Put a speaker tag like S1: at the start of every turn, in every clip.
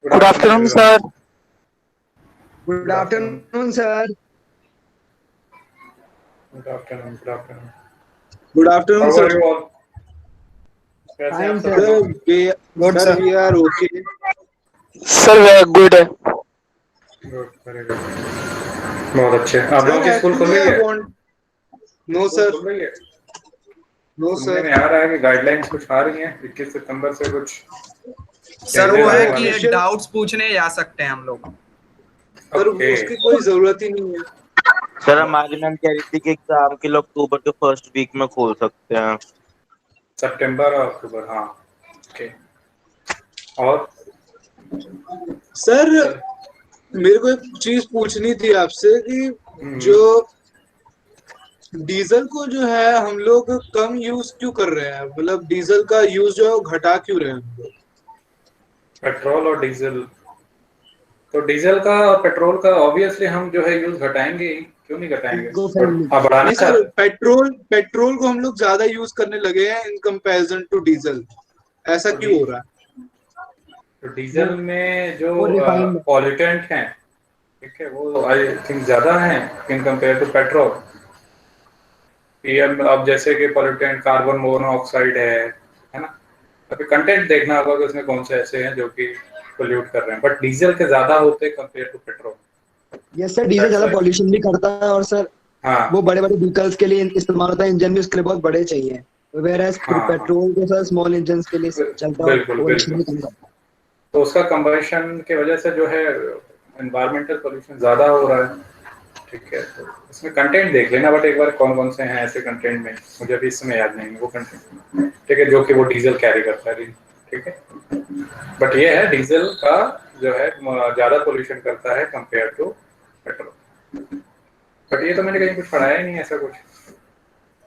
S1: Good
S2: Good
S1: afternoon,
S2: afternoon,
S1: everyone.
S2: sir.
S3: Good
S1: Good afternoon.
S3: afternoon, sir.
S1: Good afternoon. Good afternoon.
S4: Good afternoon,
S1: How
S4: sir.
S1: are you all? कैसे हैं आप
S3: Fine,
S1: सब
S3: sir.
S4: Sir,
S1: लोग?
S4: we,
S2: Good,
S4: sir,
S2: sir.
S4: we are okay.
S2: Sir, we are good.
S1: Good, very good. बहुत अच्छे। आप
S4: Sir,
S1: लोगों की स्कूल खुल
S4: actually,
S1: गई
S4: I
S1: है?
S4: want. No,
S1: school
S4: sir.
S1: खुल गई है?
S4: No,
S1: सुनने
S4: sir.
S1: में आ रहा है कि गाइडलाइंस कुछ आ रही हैं 21 सितंबर से कुछ
S3: सर
S1: चेंजेस
S3: वो है
S1: आने
S4: No
S3: कि
S1: वाले हैं।
S3: एक
S4: official.
S3: डाउट्स पूछने जा सकते हैं हम लोग।
S4: Sir,
S1: okay.
S4: उसकी कोई जरूरत ही नहीं है.
S5: सर हमारी मैम कह रही थी कि एग्जाम के लिए अक्टूबर के फर्स्ट वीक में खोल सकते हैं।
S1: सितंबर और अक्टूबर, हाँ। ओके। और
S4: सर,
S1: सर,
S4: मेरे को एक चीज पूछनी थी आपसे कि
S1: हम्म,
S4: जो डीजल को जो है हम लोग कम यूज क्यों कर रहे हैं, मतलब डीजल का यूज जो है वो घटा क्यों रहे हैं हम लोग.
S1: पेट्रोल और डीजल। तो डीजल का और पेट्रोल का ऑब्वियसली हम जो है यूज घटाएंगे ही। क्यों नहीं घटाएंगे?
S3: Eco
S1: but
S3: friendly.
S1: आप बढ़ाना
S4: नहीं सर,
S1: चाहते हैं।
S4: पेट्रोल को हम लोग ज्यादा यूज करने लगे हैं इन कंपैरिजन टू डीजल. ऐसा
S1: तो
S4: क्यों हो रहा है.
S1: तो
S3: वो
S1: डीजल में जो
S3: वो रिफाइंड।
S1: पॉल्यूटेंट हैं, ठीक है, वो आई थिंक ज्यादा हैं in compare to petrol. PM अब जैसे कि पॉल्यूटेंट कार्बन मोनोऑक्साइड है ना। अभी कंटेंट देखना होगा कि उसमें कौन से ऐसे हैं जो कि पोल्यूट कर रहे हैं, बट डीजल के ज्यादा होते compare to petrol.
S3: Yes sir, diesel
S1: that's
S3: ज्यादा
S1: व्हाई।
S3: पॉल्यूशन भी करता है और सर वो
S1: हाँ
S3: बड़े बड़े व्हीकल्स के लिए इस्तेमाल होता है। इंजन भी उसके लिए बहुत बड़े चाहिए, वेयर एज
S1: हाँ हाँ,
S3: पेट्रोल तो सर स्मॉल इंजन के लिए चलता है और
S1: बिल्कुल
S3: पॉल्यूशन
S1: बिल्कुल।
S3: भी कम करता है।
S1: तो उसका कंबशन की वजह से जो है एनवायरमेंटल पोल्यूशन ज्यादा हो रहा है। ठीक है, तो इसमें कंटेंट देख लेना, बट एक बार कौन कौन से हैं ऐसे कंटेंट में, मुझे अभी इस समय याद नहीं है वो कंटेंट, ठीक है, जो कि वो डीजल कैरी करता है। ठीक है, बट ये है डीजल का जो है ज्यादा पोल्यूशन करता है कंपेयर टू पेट्रोल। बट ये तो मैंने कहीं कुछ पढ़ाया ही नहीं ऐसा कुछ।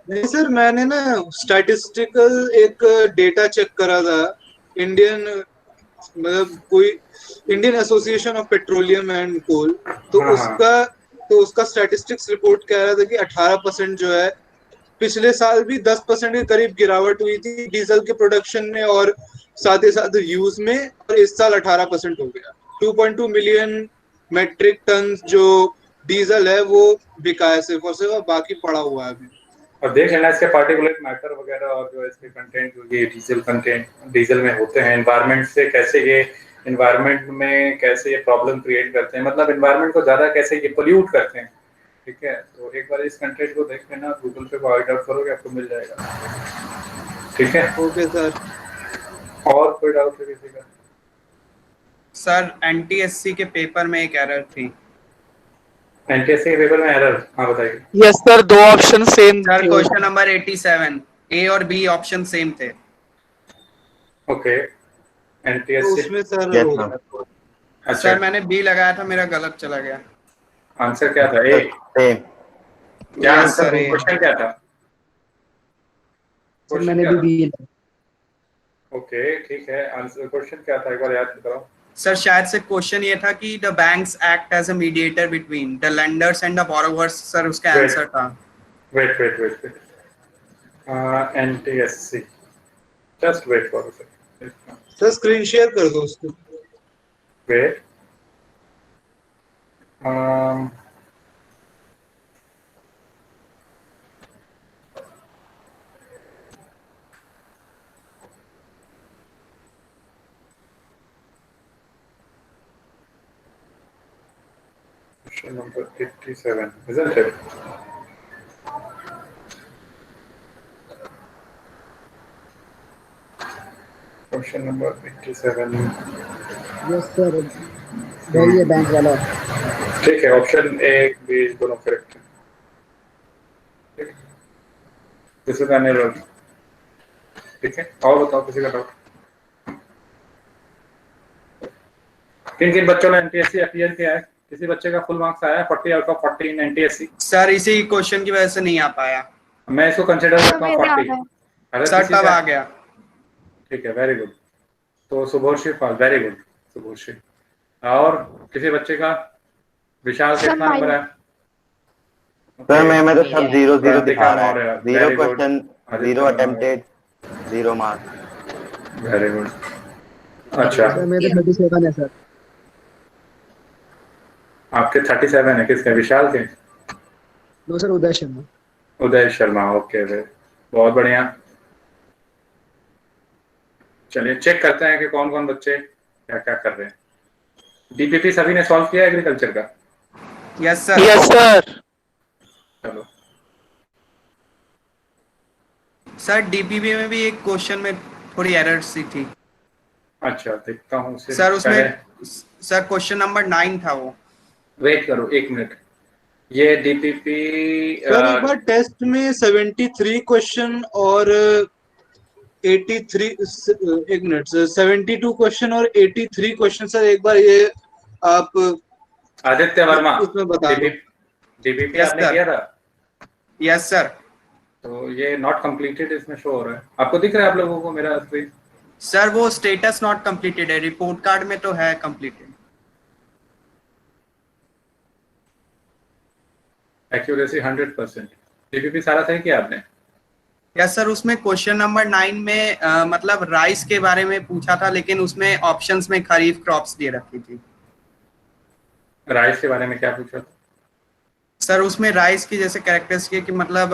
S4: नहीं सर, मैंने ना स्टैटिस्टिकल एक डेटा चेक करा था. इंडियन, मतलब कोई Indian association of petroleum and coal. तो
S1: हाँ हाँ,
S4: उसका तो उसका स्टैटिस्टिक्स रिपोर्ट कह रहा था कि 18% जो है पिछले साल भी 10% के करीब गिरावट हुई थी डीजल के प्रोडक्शन में और साथ ही साथ यूज में. और इस साल 18% हो गया. 2.2 मिलियन मेट्रिक टन जो डीजल है वो बिका है सिर्फ और सिर्फ, बाकी पड़ा हुआ है अभी.
S1: और देख लेना इसके पार्टिकुलेट मैटर वगैरह और जो इसके कंटेंट जो ये डीजल कंटेंट डीजल में होते हैं, एनवायरनमेंट से कैसे ये एनवायरनमेंट में कैसे ये प्रॉब्लम क्रिएट करते हैं, मतलब एनवायरनमेंट को ज्यादा कैसे ये पोल्यूट करते हैं। ठीक है, तो एक बार इस कंटेंट को देख लेना, गूगल पे फाइंड आउट करोगे आपको मिल जाएगा। ठीक है,
S4: ओके सर.
S1: और कोई डाउट है किसी का?
S3: सर एनटीएससी के पेपर में एक एरर थी।
S1: एनटीएससी के पेपर में एरर, हाँ बताइए।
S2: Yes, sir. दो ऑप्शन सेम
S3: सर
S2: थे.
S3: क्वेश्चन नंबर 87, ए और बी ऑप्शन सेम थे।
S1: ओके,
S4: तो
S1: एनटीएससी।
S4: उसमें सर
S5: यस
S4: हो
S5: मैम।
S4: गया.
S1: अच्छा,
S3: सर मैंने बी लगाया था, मेरा गलत चला गया।
S1: आंसर क्या था? ए?
S5: सेम।
S1: क्या
S3: यस
S1: आंसर,
S3: सर ए।
S1: क्वेश्चन क्या था?
S3: सर
S1: क्वेश्चन
S3: मैंने
S1: क्या
S3: भी
S1: था?
S3: बी।
S1: ओके ठीक है, आंसर क्वेश्चन क्या था एक बार याद बताओ।
S3: सर शायद से क्वेश्चन ये था कि the banks act as a mediator between the lenders and the borrowers. Sir उसका
S1: वेट
S3: आंसर था।
S1: Wait wait wait wait, NTSC, just wait for a second,
S4: sir screen share कर दो उसको.
S1: Wait. Question number 87, isn't it? Question number 87।
S3: Yes sir, वही है bank वाला।
S1: ठीक है, ऑप्शन ए बी दोनों करेक्ट है। ठीक है, किसी का नहीं डाउट? ठीक है, और बताओ किसी का डाउट? किन किन बच्चों ने एनटीएससी अपीयर किया है? किसी बच्चे का फुल मार्क्स आया है 40 out of 40 in NTSC?
S3: Sir इसी क्वेश्चन की वजह से नहीं आ पाया।
S1: मैं इसको कंसिडर करता हूँ
S6: मेरे आ
S1: 40।
S6: गए।
S1: अगर
S3: सर
S1: किसी
S3: तब
S1: का,
S3: आ गया।
S1: ठीक है, वेरी गुड। तो शुभोश्री पाल, वेरी गुड शुभोश्री। और किसी बच्चे का, विशाल
S6: सर
S1: कितना नंबर
S6: माइनस।
S1: है?
S5: सर
S1: ओके,
S5: मैं तो सब जीरो जीरो दिखा
S1: क्रांतिका
S5: रहा है।
S1: Maurya,
S5: zero
S1: very good.
S5: Question, zero
S1: Aditya Maurya,
S5: attempted, zero marks.
S1: Very good. अच्छा,
S6: सर मेरे 37 है सर।
S1: आपके 37 है, किसके? विशाल के?
S6: नो सर, उदय शर्मा।
S1: उदय शर्मा, ओके वे, बहुत बढ़िया। चलिए चेक करते हैं कि कौन कौन बच्चे क्या क्या कर रहे हैं। डीपीपी सभी ने सॉल्व किया एग्रीकल्चर का?
S3: Yes sir.
S2: Yes, sir.
S1: चलो,
S3: सर डीपीपी में भी एक क्वेश्चन में थोड़ी एरर सी थी
S1: अच्छा देखता हूँ उसे
S3: सर उसमें।
S1: पहले।
S3: सर क्वेश्चन नंबर 9 था वो।
S1: वेट करो 1 मिनट। ये डीपीपी
S4: सर एक बार टेस्ट में 73 क्वेश्चन और 83, एक मिनट सर, 72 क्वेश्चन और 83 क्वेश्चन सर, एक बार ये आप
S1: आदित्य वर्मा,
S4: इसमें बता दो।
S1: डीपीपी
S3: यस
S1: आपने
S3: सर।
S1: किया था?
S3: Yes sir.
S1: तो ये नॉट कंप्लीटेड इसमें शो हो रहा है, आपको दिख रहा है आप लोगों को मेरा स्क्रीन?
S3: सर वो स्टेटस नॉट कंप्लीटेड है, रिपोर्ट कार्ड में तो है कंप्लीटेड।
S1: एक्यूरेसी 100%। डीपीपी सारा सही किया आपने?
S3: यस सर, उसमें क्वेश्चन नंबर 9 में मतलब राइस के बारे में पूछा था, लेकिन उसमें ऑप्शंस में खरीफ क्रॉप्स दे रखी थी।
S1: राइस के बारे में क्या पूछा था?
S3: सर उसमें राइस की जैसे कैरेक्टरिस्टिक कि मतलब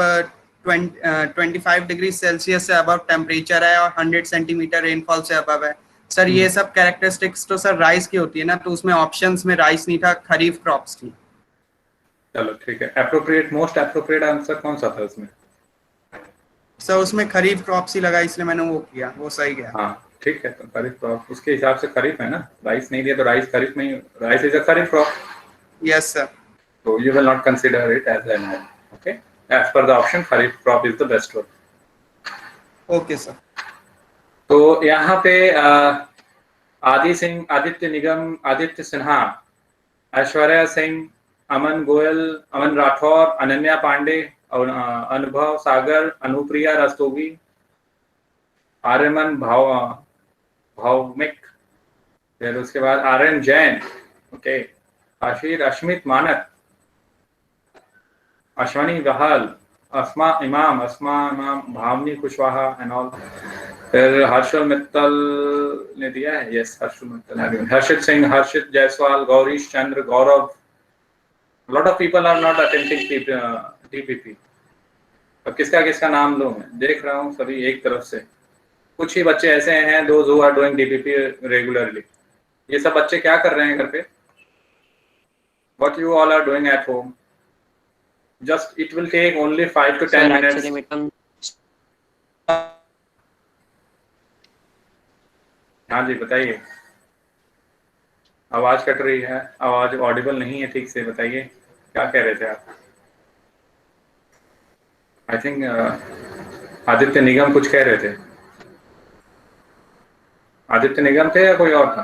S3: 25 डिग्री सेल्सियस से अबव टेम्परेचर है और 100 सेंटीमीटर रेनफॉल से अबव है। सर ये सब कैरेक्टरिस्टिक्स तो सर राइस की होती है ना, तो उसमें ऑप्शंस में राइस नहीं था, खरीफ क्रॉप्स थी।
S1: चलो ठीक है, अप्रोप्रिएट, मोस्ट अप्रोप्रिएट आंसर कौन सा था उसमें?
S3: सर उसमें खरीफ क्रॉप्स ही लगा, इसलिए मैंने वो किया, वो सही गया।
S1: हाँ ठीक है, तो खरीफ क्रॉप उसके हिसाब से खरीफ है ना, राइस नहीं दिया तो राइस खरीफ नहीं, rice is a kharif crop,
S3: yes sir.
S1: so you will not consider it as an ad. Okay, as per the option kharif crop is the best one.
S3: Okay sir.
S1: तो यहाँ पे आदित्य निगम, आदित्य सिन्हा, ऐश्वर्या सिंह, अमन गोयल, अमन राठौर, अनन्या पांडे और अनुभव सागर, अनुप्रिया रस्तोगी, आर्यमन भावमिक, फिर उसके बाद आर्यन जैन, ओके, आशीर अश्मित मानक, अश्वनी बहाल, अस्मा इमाम, भावनी कुशवाहा एंड ऑल। फिर हर्षल मित्तल ने दिया है, yes Harshal Mittal, Harshit Singh, Harshit Jaiswal, Gaurish Chandra, Gaurav. Lot of people are not attempting DPP. अब किसका किसका नाम लूं मैं, देख रहा हूँ सभी एक तरफ से। कुछ ही बच्चे ऐसे हैं those who are doing DPP regularly. ये सब बच्चे क्या कर रहे हैं घर पे? What you all are doing at home? Just it will take only 5 to 10 minutes. हाँ जी बताइए, आवाज कट रही है, आवाज ऑडिबल नहीं है ठीक से, बताइए क्या कह रहे थे आप? आई थिंक आदित्य निगम कुछ कह रहे थे। आदित्य निगम थे या कोई और था?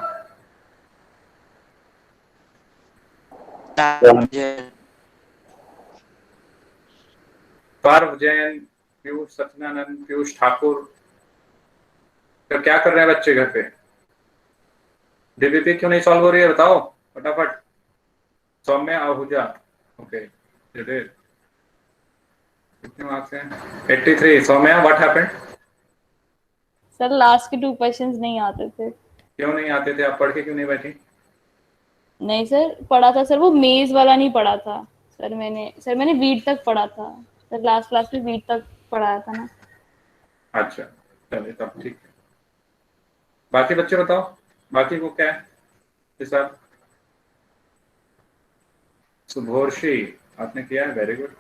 S1: पार्व जैन, पीयूष सत्यनानंद, पीयूष ठाकुर। तो क्या कर रहे हैं बच्चे घर पे? डीबीपी क्यों नहीं सॉल्व हो रही है बताओ फटाफट। सौम्या आहूजा, ओके, कितने मार्क्स हैं? 83। Saumya, what happened?
S7: Sir last के 2 क्वेश्चंस नहीं आते थे।
S1: क्यों नहीं आते थे? आप पढ़ के क्यों नहीं बैठी?
S7: नहीं सर, पढ़ा था सर, वो मेज वाला नहीं पढ़ा था सर मैंने वीट तक पढ़ा था सर, लास्ट क्लास में वीट तक पढ़ाया था ना।
S1: अच्छा चलिए तब ठीक है। बाकी बच्चे बताओ, बाकी को क्या है हिसाब? सुभोर्षी, आपने किया है, very good,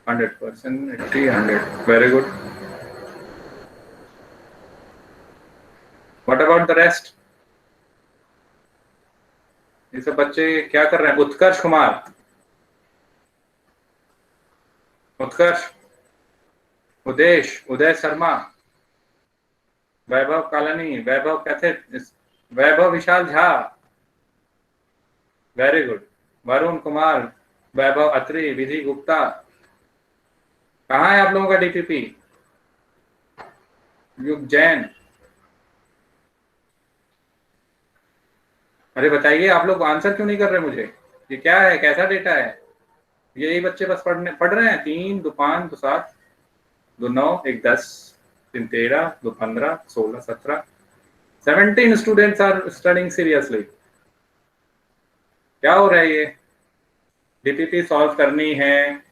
S1: 100%, 80, 100, very good. What about the rest? ये सब बच्चे क्या कर रहे हैं? उत्कर्ष कुमार, उत्कर्ष, उदय शर्मा, वैभव कालानी, वैभव कैथे, वैभव विशाल झा, वेरी गुड। वरुण कुमार, वैभव अत्री, विधि गुप्ता। कहाँ है आप लोगों का डीपीपी? युग जैन। अरे बताइए, आप लोग आंसर क्यों नहीं कर रहे मुझे? ये क्या है, कैसा डेटा है? यही बच्चे बस पढ़ रहे हैं। 3, 2, 5, 2, 7, 2, 9, 1, 10। 3 13 2 15 16 17 17 स्टूडेंट्स आर स्टडिंग सीरियसली। क्या हो रहा है ये? डीपीपी सॉल्व करनी है,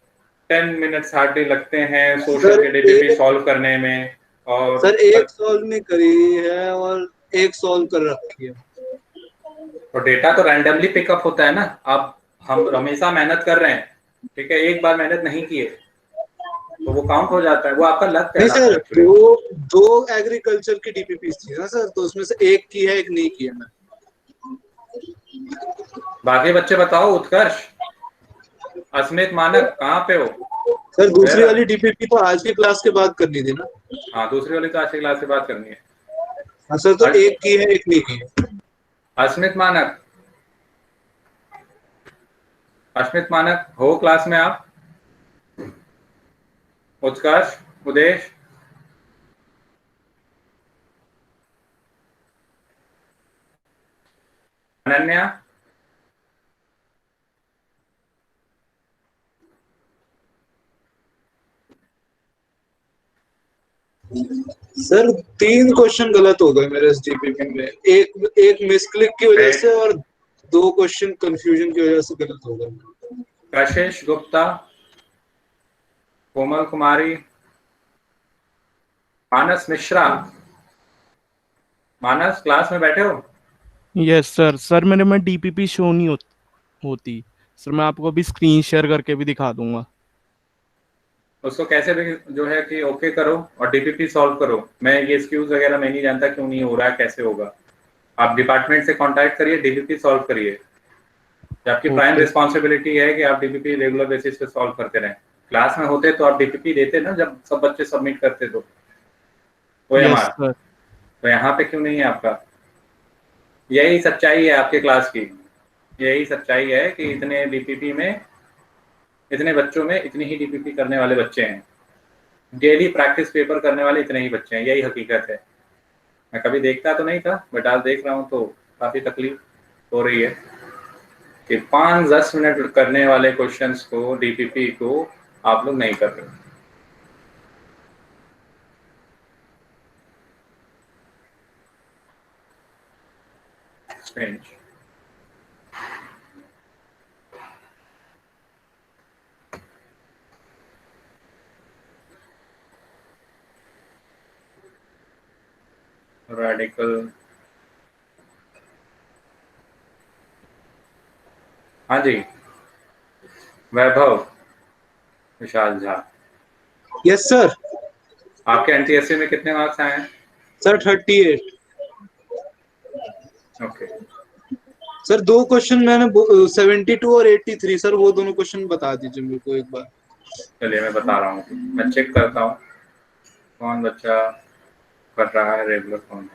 S1: 10 मिनट्स हार्डली लगते हैं सोशल
S4: सर
S1: के डीपीपी
S4: एक
S1: सॉल्व करने में। और
S4: सर एक सॉल्व नहीं करी है और एक सॉल्व कर रखी है।
S1: और डेटा तो रैंडमली पिकअप होता है ना। आप हम हमेशा मेहनत कर रहे हैं, ठीक है, एक बार मेहनत नहीं किए तो वो काउंट हो जाता है, वो आपका लक
S4: नहीं
S1: कहलाता
S4: सर,
S1: है एक्चुअली।
S4: दो दो एग्रीकल्चर की डीपीपी थी ना सर, तो उसमें से एक की है, एक नहीं की है। मैं
S1: बाकी बच्चे बताओ, उत्कर्ष, अस्मित, मानक, कहाँ पे हो?
S4: सर दूसरी
S1: वेयर?
S4: वाली डीपीपी तो आज की क्लास के बाद करनी थी ना।
S1: हाँ, दूसरी वाली तो आज की क्लास से बात करनी है।
S4: हाँ सर, तो
S1: अ-
S4: एक की है, एक नहीं की है।
S1: अस्मित, मानक, अस्मित, मानक हो क्लास में आप? उत्कर्ष, उदेश, अनन्या,
S4: सर 3 क्वेश्चन गलत हो गए मेरे इस डीपीपी में। एक एक मिसक्लिक की वजह
S1: वेट,
S4: से और 2 क्वेश्चन कंफ्यूजन की वजह से गलत हो गए।
S1: कशिश गुप्ता, कोमल कुमारी, मानस मिश्रा। मानस, क्लास में बैठे हो?
S8: Yes sir. सर मेरे में डीपीपी शो नहीं होती सर। मैं आपको अभी स्क्रीन शेयर करके भी दिखा दूंगा।
S1: उसको कैसे भी जो है कि ओके करो और डीपीपी सॉल्व करो। मैं ये एक्सक्यूज वगैरह मैं नहीं जानता क्यों नहीं हो रहा है, कैसे होगा। आप डिपार्टमेंट से कांटेक्ट करिए, डीपीपी सॉल्व करिए। ये आपकी प्राइम
S8: ओके।
S1: रिस्पॉन्सिबिलिटी है कि आप डीपीपी रेगुलर बेसिस पे सॉल्व करते रहें। क्लास में होते तो आप डीपीपी देते ना, जब सब बच्चे सबमिट करते तो
S8: यस
S1: ओएमआर।
S8: सर।
S1: तो यहाँ पे क्यों नहीं है आपका? यही सच्चाई है आपके क्लास की। यही सच्चाई है कि इतने डीपीपी में, इतने बच्चों में इतनी ही डीपीपी करने वाले बच्चे हैं। डेली प्रैक्टिस पेपर करने वाले इतने ही बच्चे हैं, यही हकीकत है। मैं कभी देखता तो नहीं था, बट आज देख रहा हूँ तो काफी तकलीफ हो रही है कि 5-10 मिनट करने वाले क्वेश्चंस को, डीपीपी को आप लोग नहीं कर रहे। स्ट्रेंज। रेडिकल। हाँ जी, वैभव विशाल झा,
S4: यस सर।
S1: आपके एनटीएससी में कितने मार्क्स आए हैं?
S4: सर 38।
S1: ओके,
S4: सर 2 क्वेश्चन मैंने 72 और 83 सर, वो दोनों क्वेश्चन बता दीजिए मेरे को एक बार।
S1: चलिए मैं बता रहा हूँ, मैं चेक करता हूँ कौन बच्चा कर रहा है रेगुलर, कौन है।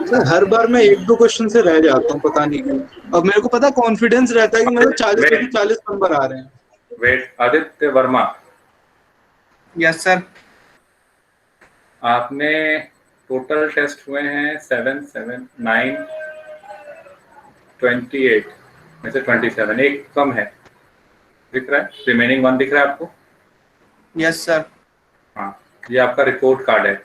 S4: सर हर बार मैं 1-2 क्वेश्चन से रह जाता हूँ, पता नहीं क्यों। अब मेरे को पता कॉन्फिडेंस रहता है कि मेरे 40 में से
S1: वेट
S4: 40 नंबर आ रहे हैं।
S1: Wait, Aditya Verma,
S3: yes sir.
S1: आपने टोटल टेस्ट हुए हैं 7 7 9 28 में से 27, एक कम है, दिख रहा है? रिमेनिंग 1 दिख रहा है आपको?
S3: Yes sir.
S1: हाँ, ये आपका रिपोर्ट कार्ड है।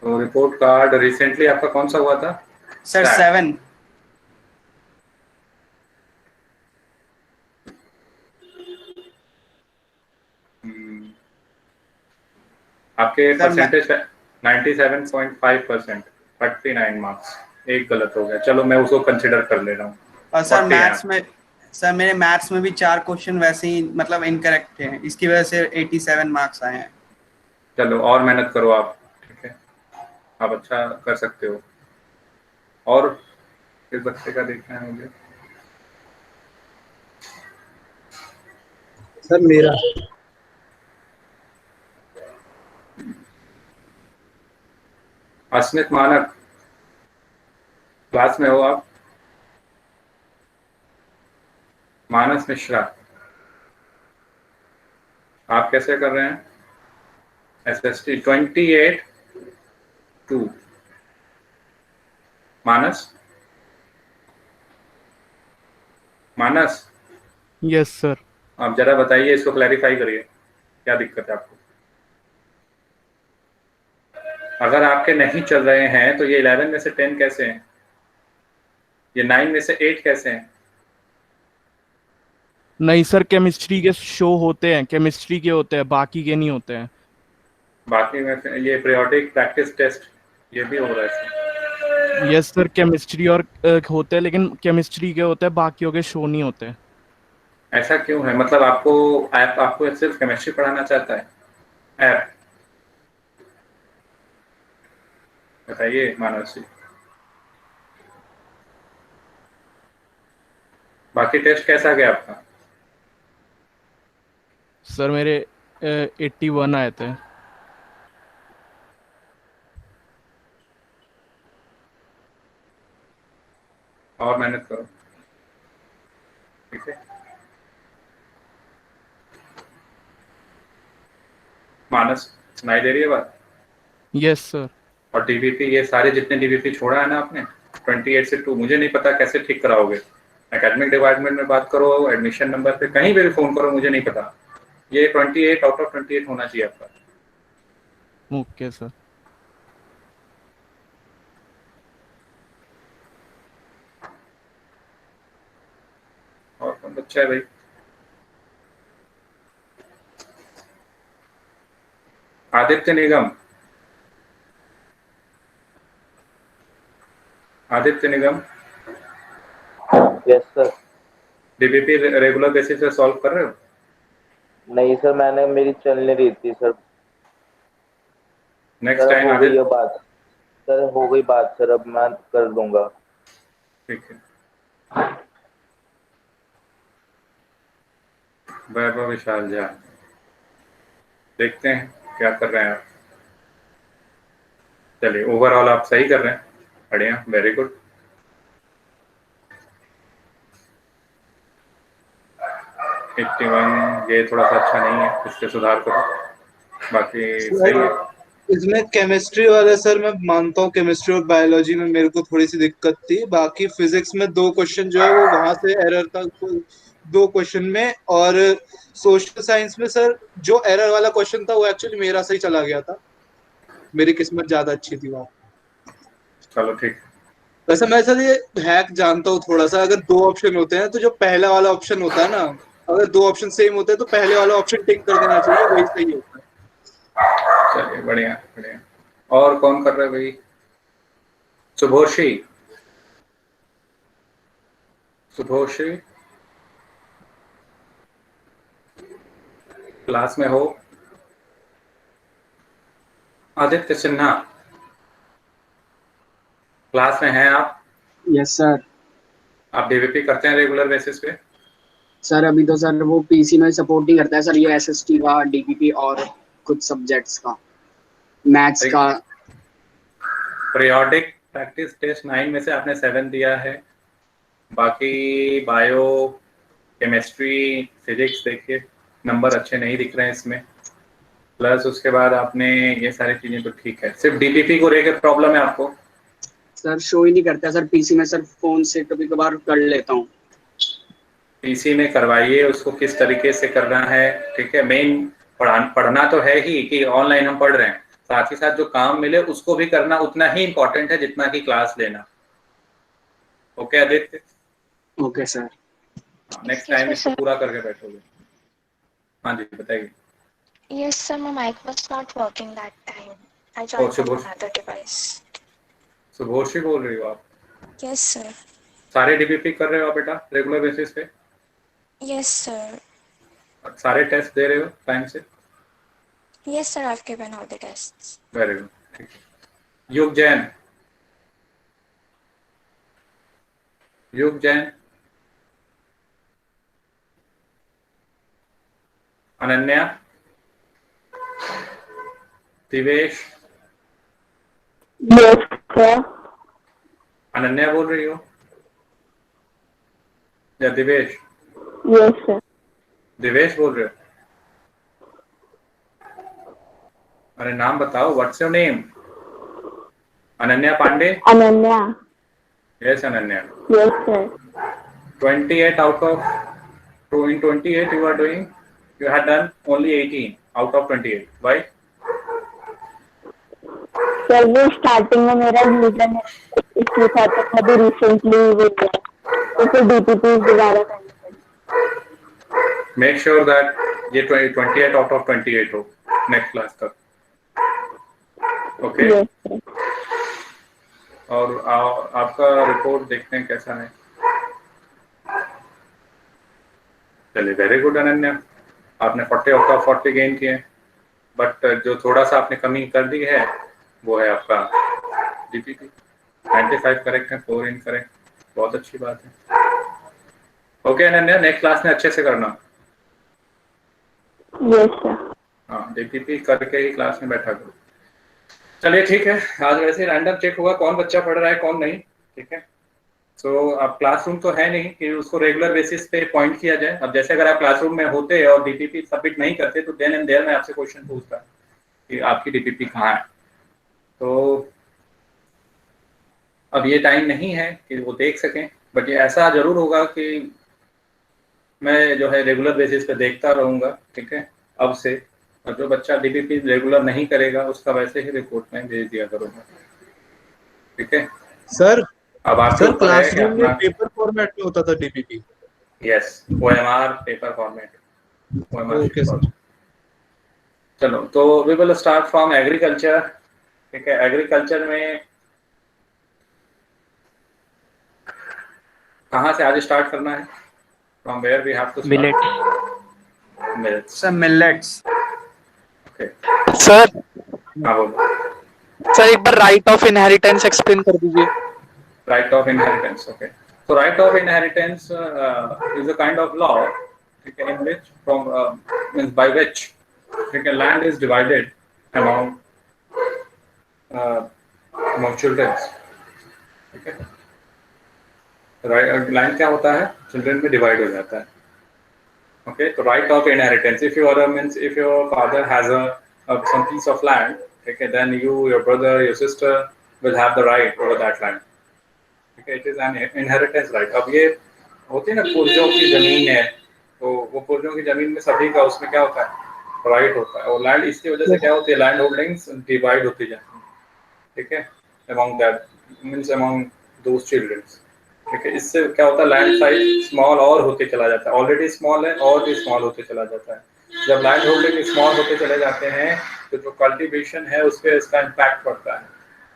S1: तो रिपोर्ट कार्ड रिसेंटली आपका कौन सा हुआ था?
S3: सर 7।
S1: आपके
S3: सर मैं
S1: परसेंटेज 97.5%, 39 मार्क्स। एक गलत हो गया, चलो मैं उसको कंसिडर कर ले रहा हूँ।
S3: और सर
S1: 40
S3: मैथ्स
S1: हैं।
S3: में, सर मेरे मैथ्स में भी 4 क्वेश्चन वैसे ही मतलब इनकरेक्ट हैं, इसकी वजह से 87 मार्क्स आए हैं।
S1: चलो और मेहनत करो आप, ठीक है, आप अच्छा कर सकते हो। और किस बच्चे का देखना है मुझे?
S6: सर मेरा
S1: अस्मित, मानक, क्लास में हो आप? मानस मिश्रा, आप कैसे कर रहे हैं? एसएसटी 28-2। मानस, मानस,
S8: यस सर।
S1: आप जरा बताइए, इसको क्लैरिफाई करिए, क्या दिक्कत है आपको? अगर आपके नहीं चल रहे हैं तो ये 11 में से 10 कैसे हैं? ये 9 में से 8 कैसे हैं?
S8: नहीं सर, केमिस्ट्री के शो होते हैं, केमिस्ट्री के होते हैं, बाकी के नहीं होते हैं।
S1: बाकी में से ये पीरियोडिक प्रैक्टिस टेस्ट ये भी हो रहा है इसमें।
S8: यस सर, केमिस्ट्री और होते हैं, लेकिन केमिस्ट्री के होते हैं, बाकियों के शो नहीं होते।
S1: ऐसा क्यों है? मतलब आपको सिर्फ केमिस्ट्री पढ़ाना चाहता है ऐप? बताइए मानव जी। बाकी टेस्ट कैसा गया आपका?
S8: सर मेरे 81 आए थे।
S1: और मेहनत करो, ठीक है। मानस, सुनाई दे रही है बात?
S8: Yes sir.
S1: और डीबीपी, ये सारे जितने डीबीपी छोड़ा है ना आपने 28 से 2, मुझे नहीं पता कैसे ठीक कराओगे। एकेडमिक डिपार्टमेंट में बात करो, एडमिशन नंबर पे कहीं भी फोन करो, मुझे नहीं पता। ये 28 आउट ऑफ 28 होना चाहिए आपका।
S8: Okay sir.
S1: और कौन बच्चा है भाई? Aditya Nigam, Aditya Nigam,
S5: yes sir.
S1: DBP regular basis पे सॉल्व कर रहे हो?
S5: नहीं सर, मैंने मेरी चल नहीं रही थी सर।
S1: नेक्स्ट
S5: सर
S1: टाइम
S5: हो गई
S1: आदित्य,
S5: है बात, सर हो गई बात सर, अब मैं कर दूंगा।
S1: ठीक है। वैभव विशाल झा, देखते हैं क्या कर रहे हैं आप। चलिए, ओवरऑल आप सही कर रहे हैं, बढ़िया, वेरी गुड। ये थोड़ा सा अच्छा नहीं है, इसके सुधार करो, बाकी सही है।
S4: इसमें केमिस्ट्री वाला सर मैं मानता हूँ, केमिस्ट्री और बायोलॉजी में मेरे को थोड़ी सी दिक्कत थी। बाकी फिजिक्स में 2 क्वेश्चन जो है वो वहां से एरर था 2 क्वेश्चन में। और सोशल साइंस में सर जो एरर वाला क्वेश्चन था वो एक्चुअली मेरा सही चला गया था, मेरी किस्मत ज्यादा अच्छी थी वहाँ।
S1: चलो ठीक।
S4: वैसे मैं सर ये हैक जानता हूँ थोड़ा सा। अगर 2 ऑप्शन होते हैं तो जो पहला वाला ऑप्शन होता है ना, अगर 2 ऑप्शन सेम होते हैं तो पहले वाला ऑप्शन टिक कर देना चाहिए, वही सही होता है।
S1: चलिए, बढ़िया बढ़िया। और कौन कर रहे हैं भाई? सुभोशी, सुभोशी क्लास में हो? आदित्य सिन्हा, क्लास में हैं आप?
S6: Yes sir.
S1: आप डीवीपी करते हैं रेगुलर बेसिस पे?
S6: सर अभी तो सर वो पीसी में सपोर्ट नहीं करता है सर, ये एसएसटी का, डीपीपी और कुछ सब्जेक्ट्स का, मैथ्स का।
S1: पीरियोडिक प्रैक्टिस टेस्ट 9 में से आपने 7 दिया है, बाकी बायो, केमिस्ट्री, फिजिक्स देखिए नंबर अच्छे नहीं दिख रहे हैं इसमें। प्लस उसके बाद आपने ये सारी चीजें तो ठीक है, सिर्फ डीपीपी को लेकर प्रॉब्लम है आपको?
S6: सर शो ही नहीं करता है सर पीसी में, सर फोन से कभी कभार कर लेता हूँ।
S1: पीसी में करवाइए, उसको किस तरीके से करना है, ठीक है। मेन पढ़ना तो है ही कि ऑनलाइन हम पढ़ रहे हैं, साथ ही साथ जो काम मिले उसको भी करना उतना ही इम्पोर्टेंट है जितना कि क्लास लेना। Okay Aditya?
S6: Okay sir.
S1: Next time इसको पूरा करके बैठोगे। हाँ जी, बताइए।
S9: Yes, sir. My mic was not working that time. I
S1: Oh,
S9: joined from
S1: Subhosh.
S9: another device.
S1: सुभोशी बोल रही हो आप?
S9: Yes, sir.
S1: सारे डीबीपी कर रहे हो आप बेटा रेगुलर बेसिस पे?
S9: Yes, sir.
S1: सारे टेस्ट दे रहे हो टाइम से?
S9: Yes, sir. I've given all the tests.
S1: Very good, ठीक है। युग जैन, युग जैन, अनन्या, दिवेश।
S7: Yes sir.
S1: अनन्या बोल रही हो या दिवेश?
S7: Yes sir.
S1: दिवेश बोल रहे हो? अरे नाम बताओ, what's your name? Ananya Pandey?
S7: Ananya.
S1: Yes Ananya.
S7: Yes sir.
S1: 28 out of, in 28 you are doing, you had done only 18 out of 28. Why?
S9: Sir वो स्टार्टिंग में मेरा यूजर है इसलिए था, तो अभी रिसेंटली वो किया तो फिर डीपीपी दोबारा करनी पड़ी।
S1: मेक श्योर दैट ये 28 आउट ऑफ 28 हो नेक्स्ट क्लास तक। Okay
S9: yes sir.
S1: और आपका रिपोर्ट देखते हैं कैसा है। चलिए वेरी गुड अनन्या, आपने 40 आउट ऑफ 40 गेन किए, बट जो थोड़ा सा आपने कमी कर दी है वो है आपका डीपीपी। 95 करेक्ट है, 4 इनकरेक्ट, बहुत अच्छी बात है। ओके अनन्या, नेक्स्ट क्लास में अच्छे से करना।
S9: Yes sir.
S1: हाँ डीपीपी करके ही क्लास में बैठा करो। चलिए ठीक है, आज वैसे रैंडम चेक होगा कौन बच्चा पढ़ रहा है कौन नहीं, ठीक है। सो अब क्लासरूम तो है नहीं कि उसको रेगुलर बेसिस पे पॉइंट किया जाए। अब जैसे अगर आप क्लासरूम में होते और डीपीपी सबमिट नहीं करते तो देन एंड देयर मैं आपसे क्वेश्चन पूछता कि आपकी डीपीपी कहाँ है। तो अब ये टाइम नहीं है कि वो देख सकें, बट ये ऐसा जरूर होगा कि मैं जो है रेगुलर बेसिस पे देखता रहूँगा, ठीक है अब से। और जो बच्चा डीपीपी रेगुलर नहीं करेगा उसका वैसे ही रिपोर्ट में भेज दिया करूँगा, ठीक है।
S4: सर
S1: अब आपके
S4: सर
S1: ऊपर है कि
S4: क्लासरूम में
S1: अपना
S4: पेपर फॉर्मेट में होता था DPP.
S1: Yes OMR paper format, OMR
S4: okay
S1: sheet
S4: sir.
S1: Format. चलो तो we will start from agriculture, ठीक है। एग्रीकल्चर में कहाँ से आज स्टार्ट करना है, from where we have to
S2: millet.
S1: Start. Millets,
S3: sir millets.
S1: Okay.
S2: Sir
S1: हाँ बोलो।
S2: सर एक बार राइट ऑफ इनहेरिटेंस एक्सप्लेन कर दीजिए।
S1: Right of inheritance, okay. So right of inheritance is a kind of law, okay, in which means by which, okay, land is divided among among children, okay. Right, land क्या होता है, children में divide हो जाता है, okay. तो right of inheritance, if your father has some piece of land, okay, then you, your brother, your sister will have the right over that land. It is an inheritance right. अब ये होती है ना पुर्जों की जमीन है, तो वो पुर्जों की जमीन में सभी का उसमें क्या होता है राइट होता है। और लैंड इसकी वजह से क्या होती है, लैंड होल्डिंग्स डिवाइड होती जाती है, ठीक है, among that means among those children, ठीक है। इससे क्या होता है लैंड साइज स्मॉल और होते चला जाता है, ऑलरेडी स्मॉल है और भी स्मॉल होते चला जाता है। जब लैंड होल्डिंग स्मॉल होते चले जाते हैं तो जो कल्टीवेशन है उस पर इसका इम्पैक्ट पड़ता है,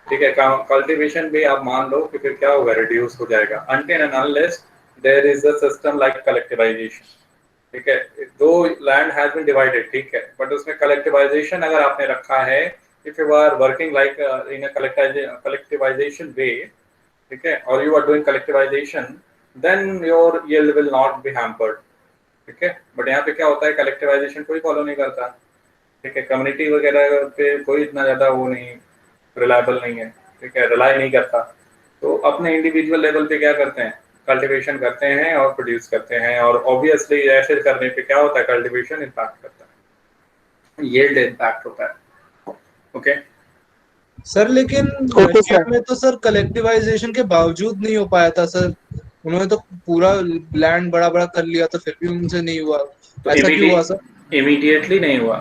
S1: ठीक है। कल्टीवेशन भी आप मान लो कि फिर क्या होगा, रिड्यूस हो जाएगा until and unless there is a system like collectivisation, ठीक है। दो लैंड हैज बीन डिवाइडेड, ठीक है, बट उसमें कलेक्टिवाइजेशन अगर आपने रखा है, if you are working like in a collectivization way, ठीक है, और you are doing collectivization, then your yield will not be hampered, ठीक है। बट यहाँ पे क्या होता है, कलेक्टिवाइजेशन कोई फॉलो नहीं करता, ठीक है। कम्युनिटी वगैरह पे कोई इतना ज्यादा वो नहीं, रिलायबल नहीं है, ठीक है, रिलाई नहीं करता। तो अपने इंडिविजुअल लेवल पे क्या करते हैं, कल्टीवेशन करते हैं और प्रोड्यूस करते हैं। और ऑब्वियसली ऐसे करने पे क्या होता है, कल्टीवेशन इम्पैक्ट करता है, यील्ड इम्पैक्ट होता है, ओके।
S4: सर लेकिन रशिया में तो सर कलेक्टिवाइजेशन के बावजूद नहीं हो पाया था सर, उन्होंने तो पूरा लैंड बड़ा बड़ा कर लिया था फिर भी उनसे नहीं हुआ,
S1: तो
S4: ऐसा क्यों हुआ सर?
S1: इमीडिएटली नहीं हुआ,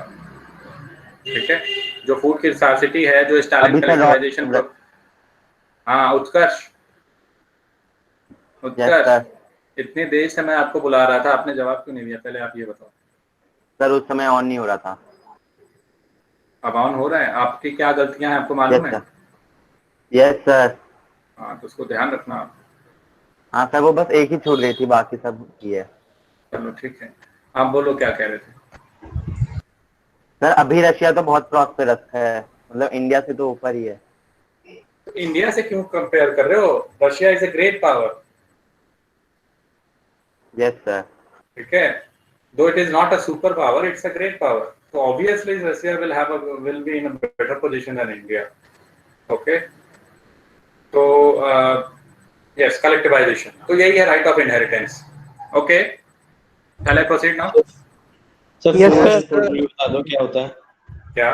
S1: ठीक है। जो फूड की स्कार्सिटी है, जो स्टालिन कलेक्टिवाइजेशन, हाँ उत्कर्ष, इतनी देर से मैं आपको बुला रहा था, आपने जवाब क्यों नहीं दिया, पहले आप ये बताओ।
S10: सर उस समय ऑन नहीं हो रहा था।
S1: अब ऑन हो रहा है, आपकी क्या गलतियां हैं आपको मालूम है?
S10: Yes sir.
S1: हाँ तो उसको ध्यान रखना आप।
S10: हाँ सर वो बस एक ही छोड़ गई थी, बाकी सब की है।
S1: चलो ठीक है, आप बोलो क्या कह रहे थे।
S10: सर अभी रशिया तो बहुत प्रॉस्पेरस है, मतलब इंडिया से तो ऊपर ही है।
S1: तो इंडिया से क्यों कंपेयर कर रहे हो, Russia is a great power.
S10: Yes sir.
S1: ठीक है, though it is not a super power, it's a great power, तो obviously Russia will be in a better position than India, okay. तो yes collectivisation, तो यही है right of inheritance, okay. Shall I proceed now?
S11: Sir food बता दो क्या होता है।
S1: क्या?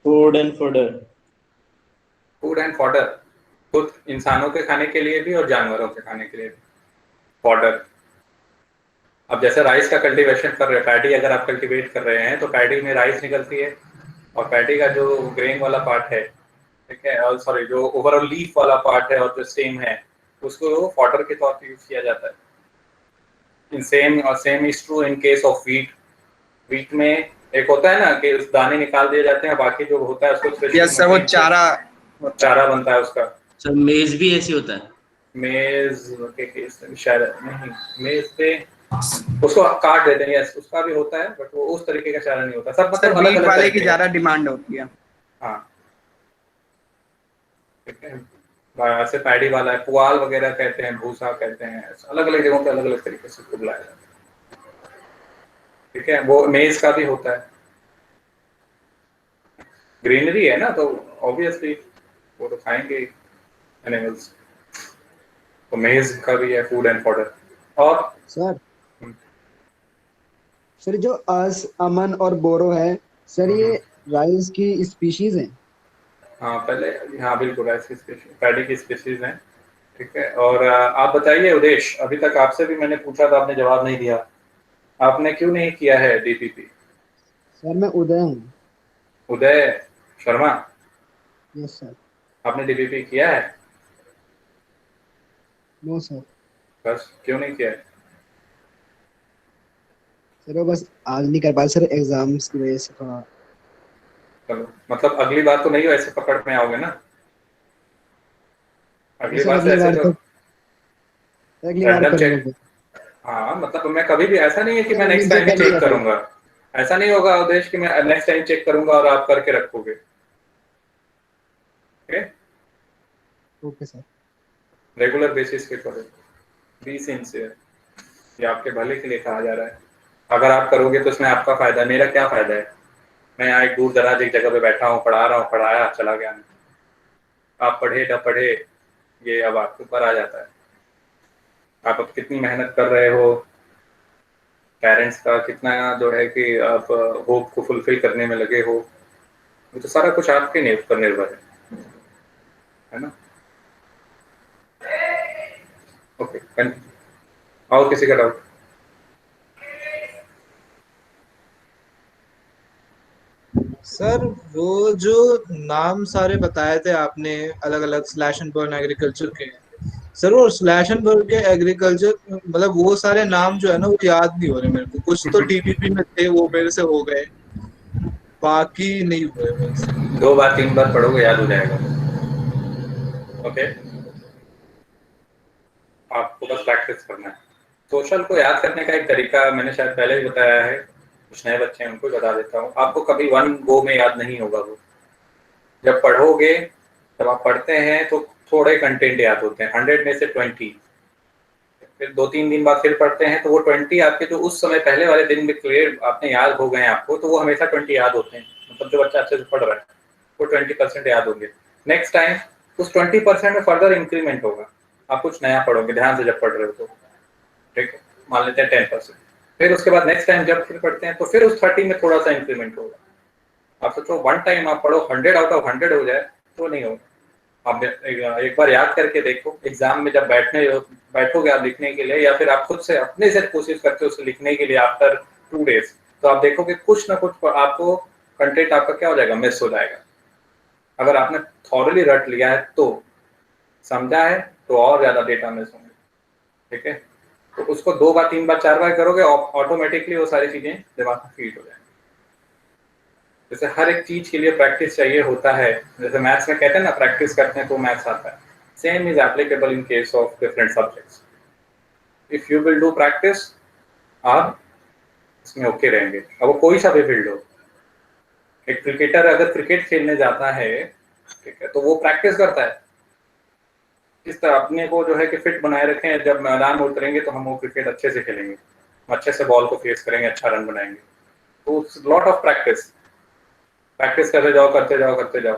S11: Food and fodder.
S1: Food and fodder, खुद इंसानों के खाने के लिए भी और जानवरों के खाने के लिए भी फॉडर। अब जैसे राइस का कल्टीवेशन कर रहे हैं, पैडी अगर आप कल्टीवेट कर रहे हैं तो पैडी में राइस निकलती है, और पैडी का जो ग्रेन वाला पार्ट है, ठीक है, और सॉरी जो ओवरऑल लीफ वाला पार्ट है और जो स्टेम है, उसको फॉडर के तौर पे यूज किया जाता है। In same is true in case of wheat. Wheat में एक होता है ना कि उस दाने निकाल दिए जाते हैं, बाकी जो होता है उसको
S3: यस सर, वो चारा
S1: बनता है उसका।
S11: सर मेज भी ऐसे होता है?
S1: मेज के केस में शायद नहीं, मेज पे उसको काट देते हैं, यस उसका भी होता है, बट वो उस तरीके का चारा नहीं होता। सब मतलब अलग
S3: वीट
S1: अलग
S3: वाले की ज्यादा डिमांड होती है।
S1: हाँ, ठीक है। ऐसे पैडी वाला है, पुआल वगैरह कहते हैं, भूसा कहते हैं, अलग अलग जगहों पे अलग अलग तरीके से उसको बुलाया जाता है, ठीक है। वो मेज का भी होता है, ग्रीनरी है ना, तो ऑब्वियसली वो तो खाएंगे एनिमल्स, तो मेज का भी है फूड एंड फॉडर। और
S12: सर जो अमन और बोरो है सर, ये राइस की स्पीशीज हैं?
S1: हाँ पहले, हाँ बिल्कुल ऐसी स्पीशीज, पैडी की स्पीशीज हैं, ठीक है। और आप बताइए उदेश, अभी तक आपसे भी मैंने पूछा था, आपने जवाब नहीं दिया, आपने क्यों नहीं किया है डीपीपी?
S12: सर मैं उदय हूँ।
S1: उदय शर्मा?
S12: Yes sir.
S1: आपने डीपीपी किया है?
S12: No sir.
S1: बस क्यों नहीं किया है?
S12: सर वो बस आज नहीं कर पाया सर, एग्जाम्स की वजह से थोड़ा।
S1: चलो, मतलब अगली बार तो नहीं वैसे पकड़ में आओगे ना? अगली बार से ऐसे तो रैंडम चेक। हाँ मतलब मैं कभी भी ऐसा नहीं है कि मैं नेक्स्ट टाइम ही चेक करूंगा, ऐसा नहीं होगा उद्देश्य कि मैं नेक्स्ट टाइम चेक करूंगा और आप करके रखोगे।
S12: Okay sir.
S1: रेगुलर बेसिस पे करो, बी सिंसियर, ये आपके भले के लिए कहा जा रहा है। अगर आप करोगे तो इसमें आपका फायदा, मेरा क्या फायदा है? मैं यहाँ एक दूर दराज एक जगह पे बैठा हूँ, पढ़ा रहा हूँ, पढ़ाया चला गया, आप पढ़े न पढ़े ये अब आपके ऊपर आ जाता है। आप अब कितनी मेहनत कर रहे हो, पेरेंट्स का कितना जो है कि आप होप को फुलफिल करने में लगे हो, वो तो सारा कुछ आपके ऊपर निर्भर है ना? ओके, और किसी का डाउट?
S4: सर वो जो नाम सारे बताए थे आपने अलग अलग स्लैश एंड बर्न एग्रीकल्चर के, सर वो स्लैश एंड बर्न के एग्रीकल्चर मतलब वो सारे नाम जो है ना वो याद नहीं हो रहे मेरे को। कुछ तो डीपीपी में थे वो मेरे से हो गए, बाकी नहीं हुए मेरे से।
S1: 2 बार 3 बार पढ़ोगे याद हो जाएगा। ओके, आपको बस प्रैक्टिस करना है। सोशल को याद करने का एक तरीका मैंने शायद पहले भी बताया है, कुछ नए बच्चे हैं उनको बता देता हूँ। आपको कभी वन गो में याद नहीं होगा, वो जब पढ़ोगे, जब आप पढ़ते हैं तो थोड़े कंटेंट याद होते हैं, 100 में से 20, फिर 2-3 दिन बाद फिर पढ़ते हैं तो वो 20 आपके जो उस समय पहले वाले दिन में क्लियर आपने याद हो गए हैं आपको, तो वो हमेशा 20 याद होते हैं। मतलब जो बच्चा अच्छे से पढ़ रहा है वो 20% याद होंगे। नेक्स्ट टाइम उस 20% में फर्दर इंक्रीमेंट होगा, आप कुछ नया पढ़ोगे ध्यान से जब पढ़ रहे हो तो, ठीक है, मान लेते हैं 10%। फिर उसके बाद नेक्स्ट टाइम जब फिर पढ़ते हैं तो फिर उस 30 में थोड़ा सा इंक्रीमेंट होगा। आप सोचो वन टाइम आप पढ़ो 100 आउट ऑफ 100 हो जाए तो नहीं होगा। आप एक बार याद करके देखो, एग्जाम में जब बैठोगे आप लिखने के लिए, या फिर आप खुद से अपने से कोशिश करते हो उसे लिखने के लिए आफ्टर 2 डेज, तो आप देखोगे कुछ ना कुछ आपको कंटेंट आपका क्या हो जाएगा, मिस हो जाएगा। अगर आपने थॉरली रट लिया है तो, समझा है तो और ज्यादा डेटा मिस होंगे, ठीक है। तो उसको 2 बार 3 बार 4 बार करोगे, ऑटोमेटिकली वो सारी चीजें दिमाग में फीड हो जाएंगी। जैसे हर एक चीज के लिए प्रैक्टिस चाहिए होता है, जैसे मैथ्स में कहते हैं ना प्रैक्टिस करते हैं तो मैथ्स आता है, same is applicable in case of different subjects. If you will do practice, आप इसमें ओके रहेंगे। अब वो कोई सा भी फील्ड हो, एक क्रिकेटर अगर क्रिकेट खेलने जाता है, ठीक है, तो वो प्रैक्टिस करता है इस तरह अपने को जो है कि फिट बनाए रखें, जब मैदान में उतरेंगे तो हम वो क्रिकेट अच्छे से खेलेंगे, अच्छे से बॉल को फेस करेंगे, अच्छा रन बनाएंगे। तो लॉट ऑफ प्रैक्टिस करते जाओ करते जाओ करते जाओ,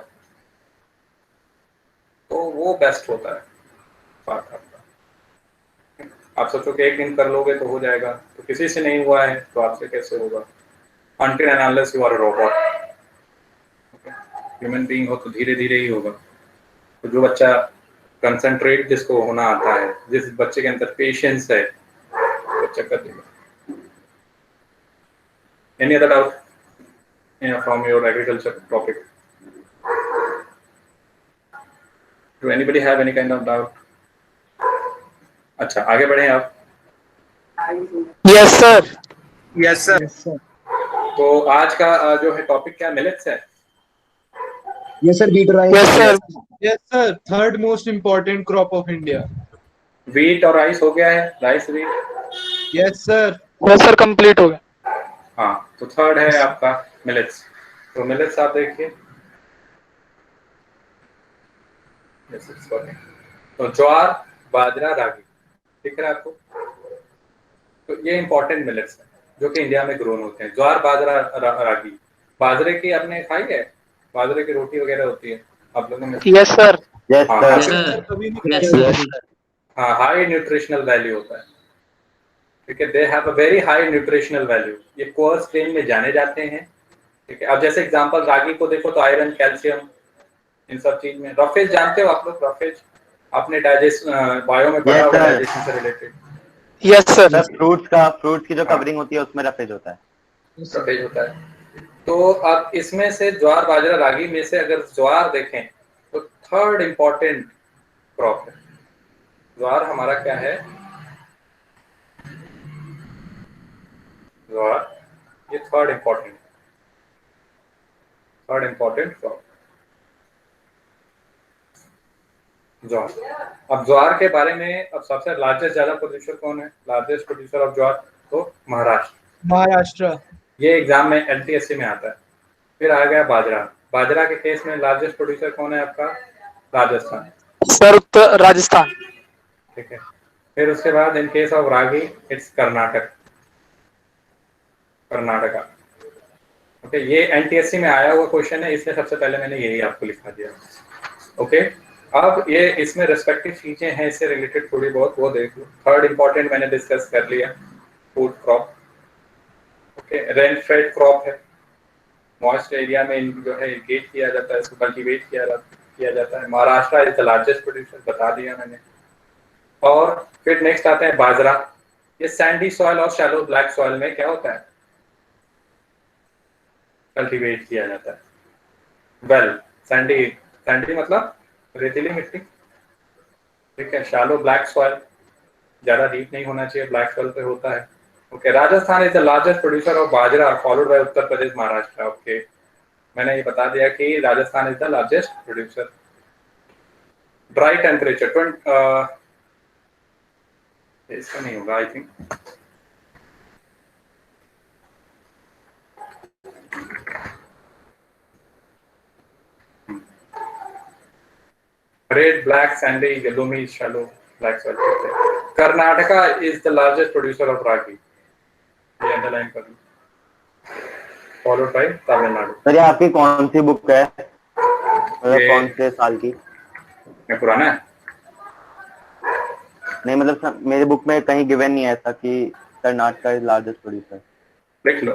S1: तो वो बेस्ट होता है बात आपका। आप सोचो कि एक दिन कर लोगे तो हो जाएगा, तो किसी से नहीं हुआ है तो आपसे कैसे होगा? Until and unless you are a robot, human being हो तो धीरे धीरे ही होगा। तो जो बच्चा कंसंट्रेट जिसको होना आता है, जिस बच्चे के अंदर पेशेंस है, बच्चा कर देगा। Any other doubt? from your agriculture topic. Do anybody have any kind of doubt? अच्छा, आगे बढ़े आप.
S2: Yes sir.
S3: Yes sir.
S1: तो आज का जो है टॉपिक क्या मिलेट्स है?
S12: Yes sir, wheat rice.
S2: Yes sir.
S4: Yes sir, third most important crop of India.
S1: Wheat और राइस हो गया है, rice wheat.
S4: Yes sir.
S2: Yes sir, complete हो गया.
S1: हाँ, तो थर्ड है आपका मिलेट्स. तो मिलेट्स आप देखिए. तो ज्वार, बाजरा, रागी, दिख रहा है आपको? तो ये इंपॉर्टेंट मिलेट्स हैं जो कि इंडिया में ग्रोन होते हैं. ज्वार, बाजरा, रागी. बाजरे की आपने खाई है? बाजरे की रोटी वगैरह होती है आप लोगों में?
S2: Yes sir.
S1: हाँ, हाई न्यूट्रिशनल वैल्यू होता है. ठीक है, they have a very high nutritional value. ये कोर्स ट्रेन में जाने जाते हैं. ठीक है, अब जैसे एग्जांपल रागी को देखो तो आयरन, कैल्शियम, इन सब चीज में. रफेज जानते हो आप लोग? रफेज आपने डाइजेस्ट बायो में पढ़ा होगा, डाइजेशन से रिलेटेड.
S2: Yes sir.
S10: फ्रूट्स की जो कवरिंग होती है उसमें रफेज होता है.
S1: रफेज होता है. तो अब इसमें से ज्वार, बाजरा, रागी में से अगर ज्वार देखें तो थर्ड इंपॉर्टेंट क्रॉप है. ज्वार हमारा क्या है? ज्वार ये थर्ड इंपॉर्टेंट क्रॉप ज्वार. अब ज्वार के बारे में, अब सबसे लार्जेस्ट ज्यादा प्रोड्यूसर कौन है? लार्जेस्ट प्रोड्यूसर ऑफ ज्वार तो
S4: महाराष्ट्र.
S1: ये एग्जाम में एलटीएससी में आता है. फिर आ गया बाजरा. बाजरा के केस में लार्जेस्ट प्रोड्यूसर कौन है आपका? राजस्थान.
S2: सर उत्तर राजस्थान.
S1: ठीक है. फिर उसके बाद इन case of ragi it's Karnataka. Okay, ये एनटीएससी में आया हुआ क्वेश्चन है, इसलिए सबसे पहले मैंने यही आपको लिखा दिया. ओके, अब ये इसमें रेस्पेक्टिव चीजें हैं इससे रिलेटेड थोड़ी बहुत, वो देख लो. थर्ड इंपॉर्टेंट मैंने डिस्कस कर लिया, food crop. Okay, rain fade crop है. मॉइस्ट एरिया में जो है गेट किया जाता है, इसको कल्टीवेट किया जाता है. Maharashtra is the largest producer, बता दिया मैंने. और फिर नेक्स्ट आता है बाजरा. ये सैंडी सॉइल और शैलो ब्लैक सॉइल में क्या होता है? कल्टीवेट किया जाता है. वेल, सैंडी मतलब रेतीली मिट्टी. ठीक है. शैलो ब्लैक सॉइल, ज्यादा डीप नहीं होना चाहिए, ब्लैक सॉइल पे होता है. Okay, Rajasthan is the largest producer of bajra followed by Uttar Pradesh, Maharashtra. Okay, मैंने ये बता दिया कि Rajasthan is the largest producer. Dry temperature इसका नहीं होगा I think. Red, black, sandy, yellow में shallow black soil. Karnataka is the largest producer of ragi. ये अंडरलाइन कर लो. Followed by Tamil Nadu.
S10: सर ये आपकी कौन सी बुक है, मतलब कौन से साल की?
S1: ये पुराना है.
S10: नहीं मतलब मेरे बुक में कहीं गिवन नहीं है ऐसा कि कर्नाटका इज लार्जेस्ट प्रोड्यूसर.
S1: लिख लो,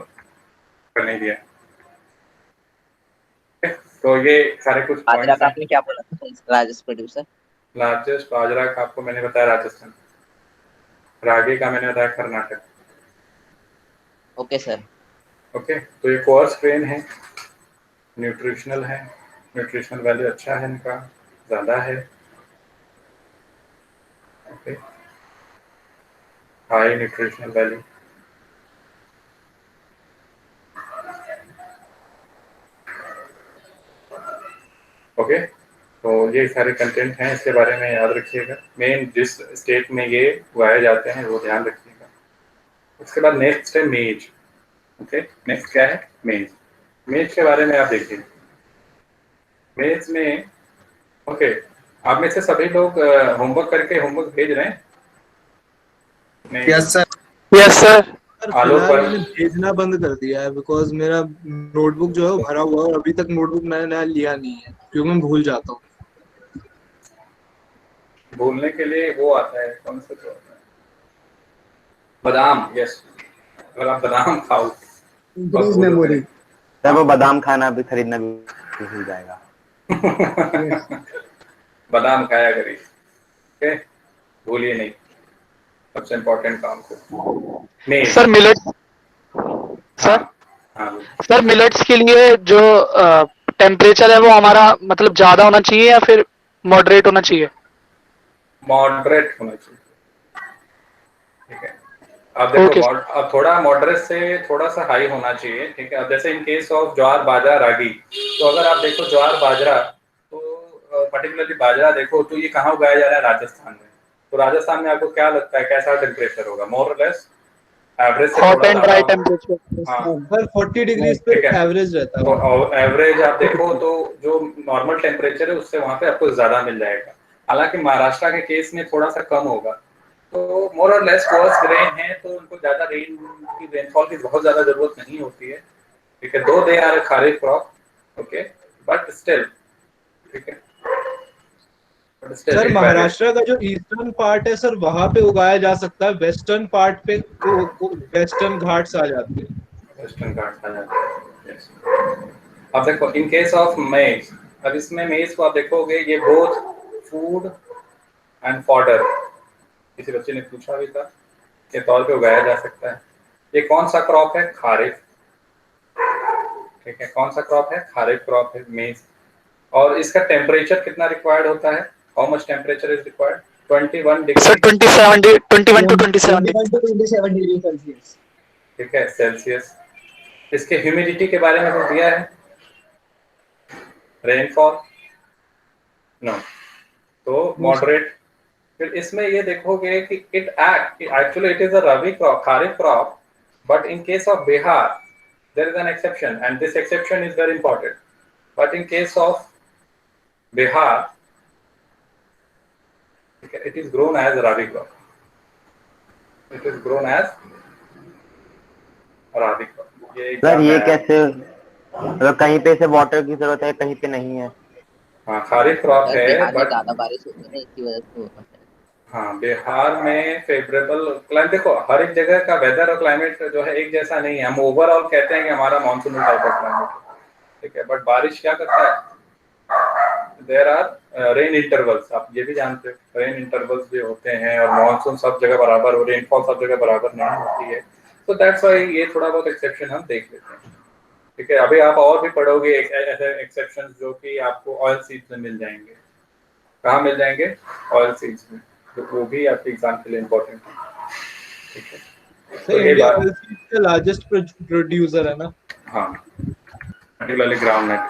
S1: कर नहीं दिया. तो ये सारे कुछ
S5: बाजरा का आपने क्या बोला? Largest producer.
S1: लार्जेस्ट बाजरा का आपको मैंने बताया राजस्थान. रागी का मैंने बताया कर्नाटक.
S5: Okay sir.
S1: ओके, तो ये कोर्स ग्रेन है, न्यूट्रिशनल है, न्यूट्रिशनल वैल्यू अच्छा है, इनका ज़्यादा है. Okay, high nutritional value. Okay, तो ये सारे कंटेंट हैं, इसके बारे में याद रखिएगा. मेन जिस स्टेट में ये उगाए जाते हैं वो ध्यान रखिएगा. उसके बाद नेक्स्ट है मेज. ओके, नेक्स्ट क्या है? मेज. मेज के बारे में आप देखिए. मेज में ओके, आप में से सभी लोग होमवर्क करके होमवर्क भेज रहे हैं?
S3: Yes sir.
S2: Yes sir.
S4: मैंने भेजना बंद कर दिया है बिकॉज मेरा नोटबुक जो है वो भरा हुआ है और अभी तक नोटबुक मैंने लिया नहीं है क्योंकि मैं भूल जाता हूँ.
S1: भूलने के लिए वो आता है, कौन सा तो आता है? बादाम. यस, अगर आप बादाम खाओ
S12: मेमोरी.
S10: सर वो बादाम खाना भी खरीदना भी भूल जाएगा.
S1: बादाम खाया करिए. ओके, भूलिए नहीं सबसे इम्पोर्टेंट काम को.
S2: Sir millet. सर
S1: हाँ
S2: सर मिलेट्स के लिए जो टेम्परेचर है वो हमारा मतलब ज्यादा होना चाहिए या फिर मॉडरेट होना चाहिए?
S1: मॉडरेट होना चाहिए, ठीक है। अब देखो
S2: ओके
S1: अब थोड़ा मॉडरेट से थोड़ा सा हाई होना चाहिए, ठीक है। अब जैसे इन केस ऑफ ज्वार बाजरा रागी, तो अगर आप देखो ज्वार बाजरा, तो पर्टिकुलरली बाजरा देखो तो ये कहाँ उगाया जा रहा है, राजस्थान में। तो राजस्थान में आपको क्या लगता है कैसा टेम्परेचर होगा? मोर और लेस एवरेज से
S2: हॉट
S1: थोड़ा
S2: एंड
S1: ज्यादा
S2: ड्राई
S1: होगा।
S2: टेम्परेचर।
S1: हाँ
S4: सर 40 डिग्रीज पे
S1: ठीक है,
S4: एवरेज रहता है।
S1: तो एवरेज आप देखो तो जो नॉर्मल टेम्परेचर है उससे वहां पे आपको ज्यादा मिल जाएगा। हालांकि महाराष्ट्र के केस में थोड़ा सा कम होगा। तो मोर और लेस कोर्स ग्रेन है, तो उनको ज्यादा रेनफॉल की बहुत ज्यादा जरूरत नहीं होती है, ठीक है। दो they are kharif crop, okay, but still, ठीक है, but still
S4: sir
S1: it varies.
S4: Maharashtra का जो ईस्टर्न पार्ट है सर वहां पे उगाया जा सकता है, वेस्टर्न पार्ट पे वेस्टर्न घाट्स आ जाते हैं।
S1: वेस्टर्न घाट्स आ जाते हैं, yes। अब देखो इन केस ऑफ मेज, अब इसमें मेज को आप देखोगे ये बोथ फूड एंड फॉडर, किसी बच्चे ने पूछा भी था, के तौर पे उगाया जा सकता है। ये कौन सा क्रॉप है? खारिफ, ठीक है। कौन सा क्रॉप है? खारिफ क्रॉप है मेज। और इसका टेम्परेचर कितना रिक्वायर्ड होता है? How much temperature is required? 21
S2: sir
S1: degree,
S2: 21 to 27 degree.
S12: 21 to 27 degree Celsius.
S1: ठीक है, सेल्सियस। इसके ह्यूमिडिटी के बारे में कुछ दिया है? रेनफॉल नो, तो मॉडरेट। फिर इसमें ये देखोगे कि actually it is a rabi crop, kharif crop, but in case of Bihar there is an exception, and this exception is very important. But in case of Bihar, it is grown as rabi crop. It is grown as rabi crop. ये
S10: sir
S1: exam
S10: ये
S1: में
S10: कैसे, मतलब कहीं पे इसे water की जरूरत है कहीं पे नहीं है?
S1: हाँ खारिफ क्रॉप है, बट
S13: ज्यादा बारिश होती है ना, इसकी वजह से होता है।
S1: हाँ बिहार में फेवरेबल क्लाइमेट, देखो हर एक जगह का वेदर और क्लाइमेट जो है एक जैसा नहीं है। हम ओवरऑल कहते हैं कि हमारा मानसून टाइप ऑफ क्लाइमेट, ठीक है, बट बारिश क्या करता है? देयर आर रेन इंटरवल्स, आप ये भी जानते हो रेन इंटरवल्स भी होते हैं, और मानसून सब जगह बराबर हो, रेनफॉल सब जगह बराबर नहीं होती है। तो दैट्स व्हाई ये थोड़ा बहुत एक्सेप्शन हम देख लेते हैं, ठीक है। अभी आप और भी पढ़ोगे ऐसे एक्सेप्शन जो कि आपको ऑयल सीड्स में मिल जाएंगे। कहाँ मिल जाएंगे? ऑयल सीड्स में, तो वो भी आपके एग्जाम के लिए इम्पोर्टेंट है, ठीक है।
S4: सर
S1: तो ये
S4: इंडिया
S1: बात,
S4: ऑयल सीड्स का लार्जेस्ट प्रोड्यूसर है ना।
S1: हाँ, particularly groundnut,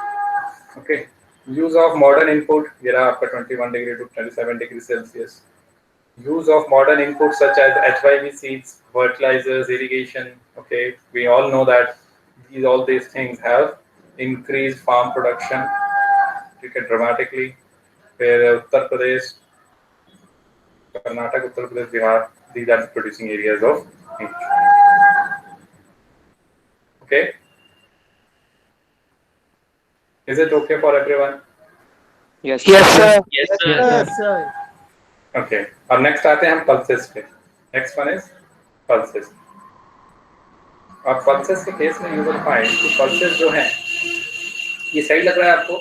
S1: okay। use of modern input, ये रहा आपका 21 degree to 27 degree Celsius. use of modern inputs such as HYV seeds, fertilizers, irrigation, okay, we all know that all these things have increased farm production, ठीक है, dramatically। फिर Uttar Pradesh, Karnataka, Uttar Pradesh, Bihar, these are the producing areas of wheat, okay। Is it okay for everyone?
S2: Yes sir.
S13: Yes sir.
S1: Okay, अब next आते हैं हम pulses पे। Next one is pulses. अब pulses के केस में यू विल फाइंड कि पल्सेस जो हैं, ये सही लग रहा है आपको?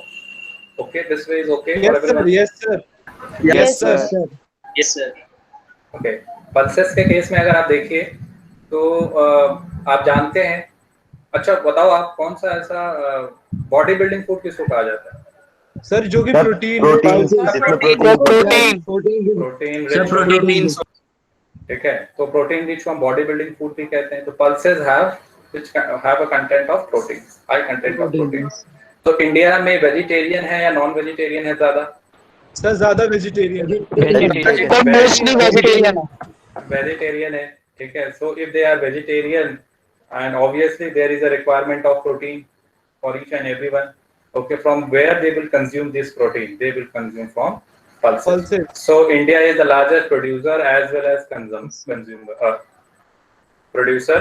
S1: Okay, this way is okay for everyone?
S4: Yes sir.
S12: Yes sir.
S13: Yes sir.
S1: Okay, pulses के केस में अगर आप देखिए तो आप जानते हैं, अच्छा बताओ आप कौन सा ऐसा बॉडी बिल्डिंग फूड किसको कहा जाता है?
S4: सर जो कि प्रोटीन
S1: प्रोटीन, ठीक है, तो प्रोटीन रिच को हम बॉडी बिल्डिंग फूड भी कहते हैं। तो pulses have a content of protein, high content of protein. तो इंडिया में वेजिटेरियन है या नॉन वेजिटेरियन है ज्यादा?
S4: सर ज्यादा वेजिटेरियन
S2: मोस्टली वेजिटेरियन है।
S1: वेजिटेरियन है, ठीक है। So if they are vegetarian, and obviously there is a requirement of protein for each and everyone, okay। From where they will consume this protein? They will consume from pulses. So India is the largest producer as well as consumer, producer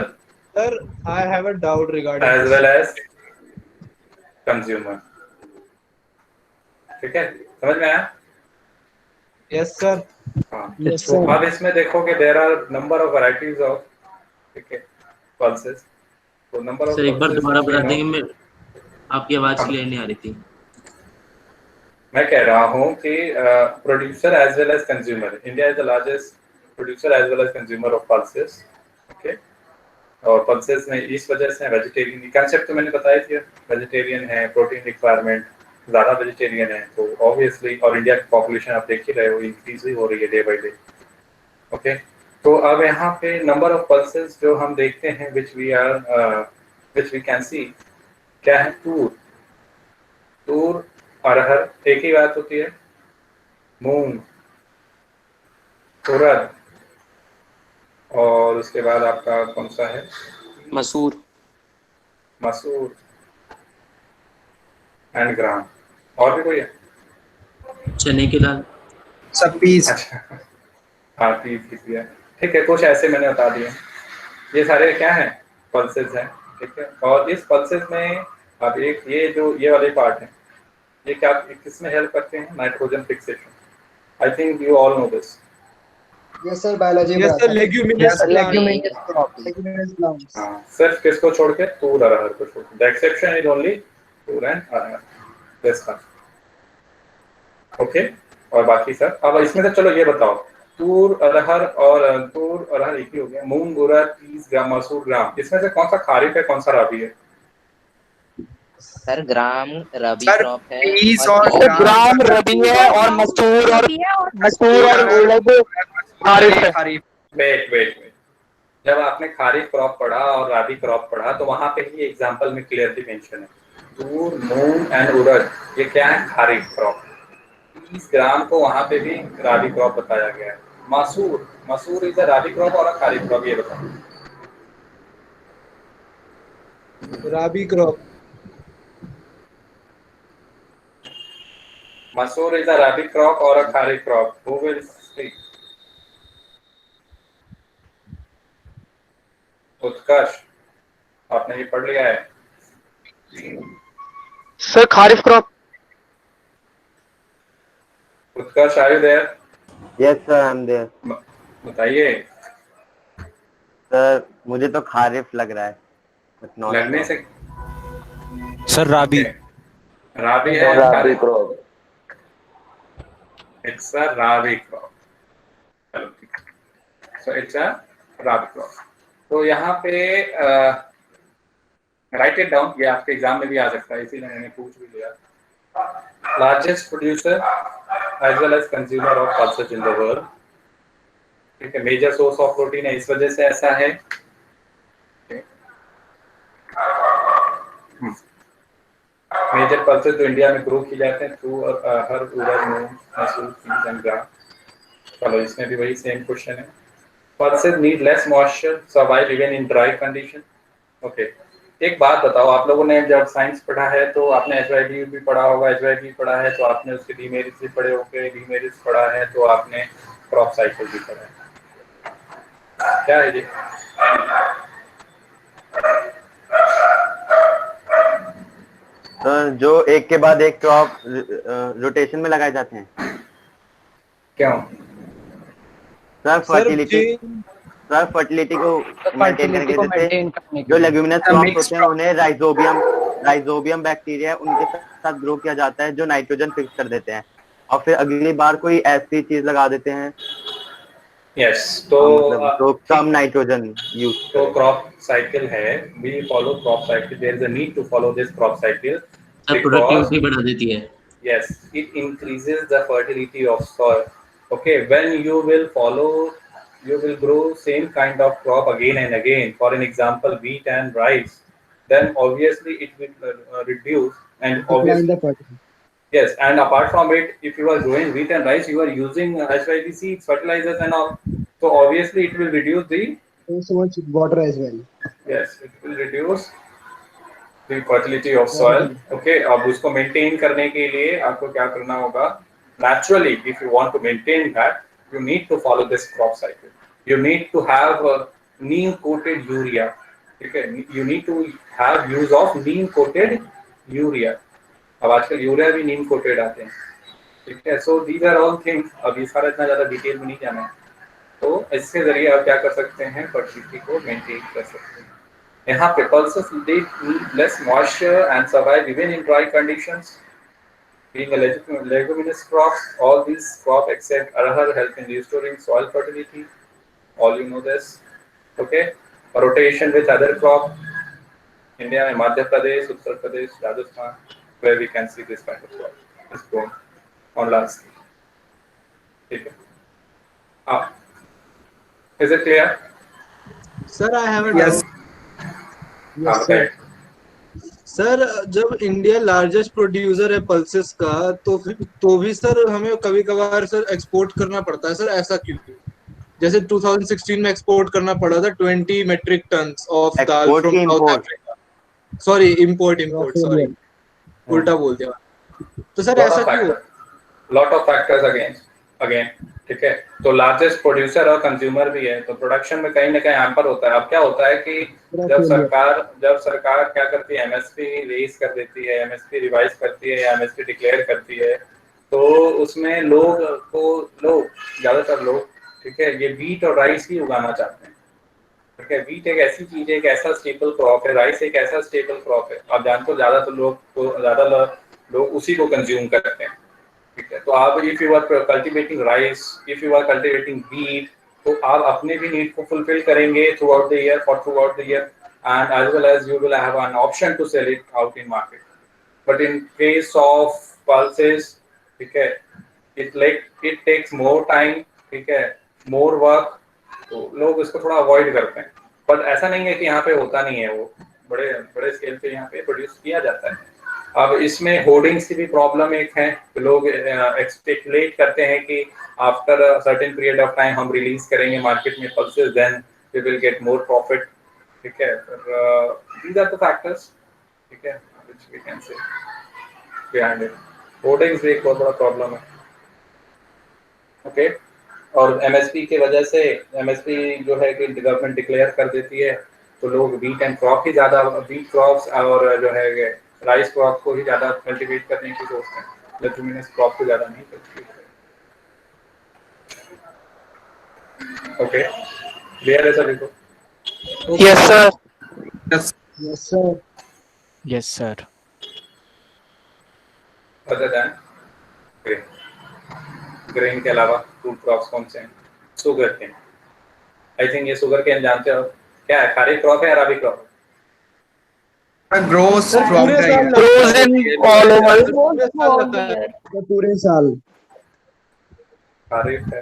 S4: Sir, I have a doubt regarding
S1: as
S4: this.
S1: well as consumer, ठीक है, समझ में आया?
S4: Yes sir.
S1: हाँ, तो अब इसमें देखोगे there are number of varieties of, ठीक है, pulses। तो नंबर ऑफ,
S13: सर एक बार दोबारा बता देंगे, मैं आपकी आवाज क्लियर नहीं आ रही थी।
S1: मैं कह रहा हूँ कि producer as well as consumer, India is the largest producer as well as consumer of pulses, okay. और पल्सेस में इस वजह से वेजिटेरियन कंसेप्ट तो मैंने बताया थी, वेजिटेरियन है, प्रोटीन रिक्वायरमेंट ज़्यादा वेजिटेरियन है, तो ऑब्वियसली, और इंडिया की पॉपुलेशन आप देख ही रहे हो इंक्रीज ही हो रही है डे बाई डे। ओके, तो अब यहाँ पे नंबर ऑफ पल्सेस जो हम देखते हैं विच वी कैन सी, क्या है, तूर अरहर एक ही बात होती है, मूंग, उड़द, और उसके बाद आपका कौन सा है,
S14: मसूर
S1: एंड ग्राम, और भी कोई है?
S13: चने की दाल,
S3: सब पीस।
S1: अच्छा, हाँ पीस है, ठीक है, कुछ ऐसे मैंने बता दिए। ये सारे क्या हैं, पल्सेस हैं, ठीक है। और इस पल्सेस में अब एक ये वाले पार्ट है, ये क्या किस में हेल्प करते हैं, nitrogen fixation. I think you all know this.
S12: Yes sir, biology में
S4: यस सर,
S12: आता है।
S4: Leguminous
S12: Leguminous plants।
S1: हाँ, सिर्फ किसको छोड़ के, तूर अरहर को छोड़ के। The exception is only Toor and arhar, this one, okay. और बाकी सब, अब इसमें से चलो ये बताओ, तूर अरहर एक ही हो गया, मूंग, उड़द, तीस ग्राम, मसूर ग्राम, इसमें से कौन सा खारिफ है, कौन सा राबी है?
S15: सर ग्राम रबी
S3: सर
S15: क्रॉप है
S3: पीस
S15: और
S3: और
S2: ग्राम रबी है और मसूर और उड़द खारिफ है।
S3: खरीफ।
S1: वेट, जब आपने खारिफ क्रॉप पढ़ा और राबी क्रॉप पढ़ा तो वहां पे ही एग्जांपल में क्लियरली मेंशन है, तूर, मूंग एंड उड़द, ये क्या है, खारिफ क्रॉप। 30 ग्राम को वहां पे भी राबी क्रॉप बताया गया है। मसूर इज अ राबी क्रॉप और अ खारिफ क्रॉप, ये बताओ।
S4: Rabi crop.
S1: Masoor is a rabi crop और a kharif crop, who will speak? Utkarsh, आपने ये पढ़ लिया है?
S2: Sir kharif crop.
S1: Utkarsh, are you there?
S10: Yes sir, I am there.
S1: बताइए।
S10: सर मुझे तो खारिफ लग रहा है, but not
S1: लगने
S10: sure।
S1: से
S11: सर राबी।
S1: राबी है,
S11: rabi crop.
S1: It's a rabi crop, चलो ठीक है, so it's a rabi crop. तो यहाँ पे राइट इट डाउन, ये आपके एग्जाम में भी आ सकता है, इसीलिए मैंने पूछ भी लिया। Largest producer as well as consumer of pulses in the world, ठीक है, मेजर सोर्स ऑफ प्रोटीन है, इस वजह से ऐसा है। मेजर पल्सेस जो इंडिया में ग्रो की जाते हैं थ्रू हर उड़द, मूंग, मसूर, पीस एंड ग्राम। चलो इसमें भी वही सेम क्वेश्चन है। Pulses need less moisture, survive even in dry condition. Okay, एक बात बताओ, आप लोगों ने जब साइंस पढ़ा है तो आपने HYD भी पढ़ा होगा, HYD पढ़ा है तो आपने उसके डीमेरिट्स भी पढ़े होंगे, डीमेरिट्स पढ़ा है तो आपने क्रॉप साइकिल भी पढ़ा है। क्या है ये?
S10: जो एक के बाद एक क्रॉप रोटेशन में लगाए जाते हैं।
S1: क्यों?
S10: सर फर्टिलिटी को मेंटेन करने के, जो लेग्यूमिनस क्रॉप होते हैं उन्हें राइजोबियम बैक्टीरिया उनके साथ ग्रो किया जाता है जो नाइट्रोजन फिक्स कर देते हैं और फिर अगली बार कोई ऐसी चीज लगा देते हैं।
S1: यस, तो
S10: कम नाइट्रोजन यूज।
S1: तो क्रॉप साइकिल है, we follow crop cycle, there is a need to follow this crop cycle
S13: productivity बढ़ा देती है।
S1: Yes, it increases the fertility of soil. Okay, when you will grow same kind of crop again and again. For an example, wheat and rice. Then obviously it will reduce and
S12: Decline the
S1: obviously
S12: fertility.
S1: yes. And apart from it, if you are growing wheat and rice, you are using HYD seeds, fertilizers and all. So obviously it will reduce the
S12: So much water as well.
S1: yes, it will reduce the fertility of soil. Okay, अब उसको maintain करने के लिए आपको क्या करना होगा? Naturally, if you want to maintain that, you need to follow this crop cycle. You need to have neem coated urea. Okay, you need to have use of neem coated urea. अब आजकल urea भी नीम coated आते हैं, ठीक है। So these are all things, अब ये सारा इतना ज्यादा डिटेल में नहीं जाना है, तो इसके जरिए आप क्या कर सकते हैं, फर्टिलिटी को मेंटेन कर सकते हैं। यहाँ पे pulses they need less moisture and survive even in dry conditions. Being a leguminous crop, all these crop except arahar help in restoring soil fertility. All you know this, okay? rotation with other crop. India में Madhya Pradesh, Uttar Pradesh, Rajasthan, where we can see this kind of crop is grown on large scale. ठीक है. Is it clear?
S4: Sir I have
S3: Yes.
S12: Yes, sir.
S4: Sir जब India largest producer है pulses का तो भी sir हमें कभी कभार सर एक्सपोर्ट करना पड़ता है सर, ऐसा क्यों? जैसे 2016 में एक्सपोर्ट करना पड़ा था 20 metric tons of dal
S10: Export
S4: from
S10: की
S4: south
S10: import?
S4: Africa, sorry import sorry उल्टा बोल दिया। तो सर ऐसा क्यों?
S1: Lot of factors again, ठीक है। तो लार्जेस्ट प्रोड्यूसर और कंज्यूमर भी है, तो प्रोडक्शन में कहीं ना कहीं हैम्पर होता है। अब क्या होता है कि जब सरकार क्या करती है, एमएसपी रेज कर देती है, एमएसपी रिवाइज करती है या एमएसपी डिक्लेयर करती है, तो उसमें ज्यादातर लोग, ठीक है, ये व्हीट और राइस ही उगाना चाहते हैं। ठीक है, व्हीट एक ऐसी चीज है, एक ऐसा स्टेपल क्रॉप है, राइस एक ऐसा स्टेपल क्रॉप है, आप जानते हो ज्यादा लोग उसी को कंज्यूम करते हैं। ठीक है, तो आप if you are cultivating rice, if you are cultivating wheat, तो आप अपने भी नीड को फुलफिल करेंगे throughout the year and as well as you will have an option to sell it out in market. But in case of pulses, ठीक है, it takes more time, ठीक है, मोर वर्क, तो लोग इसको थोड़ा avoid करते हैं। बट ऐसा नहीं है कि यहाँ पे होता नहीं है, वो बड़े स्केल पे यहाँ पे प्रोड्यूस किया जाता है। अब इसमें होर्डिंग्स की भी प्रॉब्लम एक है, तो लोग एक्सपेक्ट करते हैं कि after a certain period of time हम रिलीज करेंगे मार्केट में pulses, then we will get more profit. ठीक है, दीज आर द फैक्टर्स, ठीक है, which we can say behind it. Hoardings भी एक बहुत बड़ा प्रॉब्लम है। ओके, और एमएसपी की वजह से, एमएसपी जो है कि गवर्नमेंट डिक्लेयर कर देती है, तो लोग व्हीट क्रॉप्स और जो है राइस क्रॉप को ही ज्यादा कल्टीवेट करने की सोचते हैं, लेग्यूमिनस क्रॉप को ज्यादा नहीं कल्टीवेट करते। ओके, क्लियर है सभी को?
S2: Yes sir.
S12: Yes, sir.
S8: Yes sir.
S1: Other than grain के अलावा फ्रूट क्रॉप्स कौन से हैं? शुगर केन, आई थिंक ये शुगर केन जानते हो क्या है? खारिफ क्रॉप है या rabi crop?
S3: Gross crop
S2: Grows in all over.
S12: तो पूरे साल
S1: खारिफ है,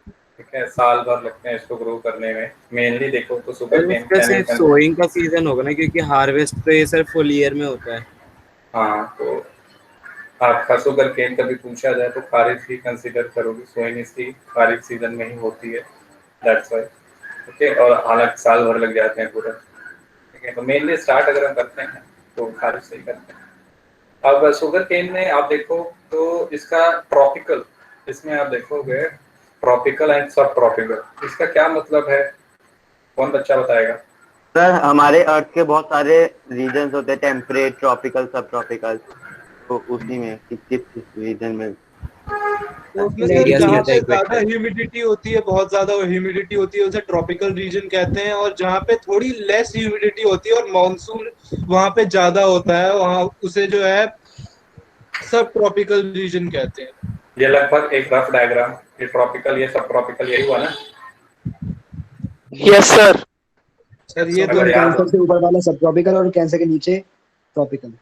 S1: ठीक है, साल भर लगते हैं इसको ग्रो करने में। मेनली देखो तो शुगर केन
S11: सोइंग का सीजन होगा ना, क्योंकि हार्वेस्ट तो ये सिर्फ फुल ईयर में होता है।
S1: हाँ, तो आपका शुगर केन कभी पूछा जाए तो खारिफ ही कंसीडर करोगे, सोइंग इसकी खारिफ सीजन में ही होती है, दैट्स व्हाई। ओके, और हालांकि साल भर लग जाते हैं पूरा। ठीक है, तो मेनली स्टार्ट अगर हम करते हैं तो खारिफ से ही करते हैं। अब शुगर केन में आप देखो तो इसका ट्रॉपिकल, इसमें आप देखोगे ट्रॉपिकल एंड सब ट्रॉपिकल, इसका क्या मतलब है? कौन बच्चा बताएगा?
S10: सर हमारे अर्थ के बहुत सारे रीजन्स होते हैं, टेम्परेट, ट्रॉपिकल, सब ट्रॉपिकल, तो उसी में किस रीजन में
S4: तो उसमें सर जहाँ पे ज्यादा ह्यूमिडिटी होती है, बहुत ज्यादा ह्यूमिडिटी होती है, उसे ट्रॉपिकल रीजन कहते हैं, और जहाँ पे थोड़ी लेस ह्यूमिडिटी होती है और मानसून वहाँ पे ज्यादा होता है, वहाँ उसे जो है सब ट्रॉपिकल रीजन कहते हैं।
S1: ये लगभग एक रफ डायग्राम, ये ट्रॉपिकल, ये सब ट्रॉपिकल, यही हुआ ना?
S2: Yes sir.
S4: सर ये
S1: अगर याद
S12: कैंसर से ऊपर वाला सब ट्रॉपिकल और कैंसर के नीचे ट्रॉपिकल।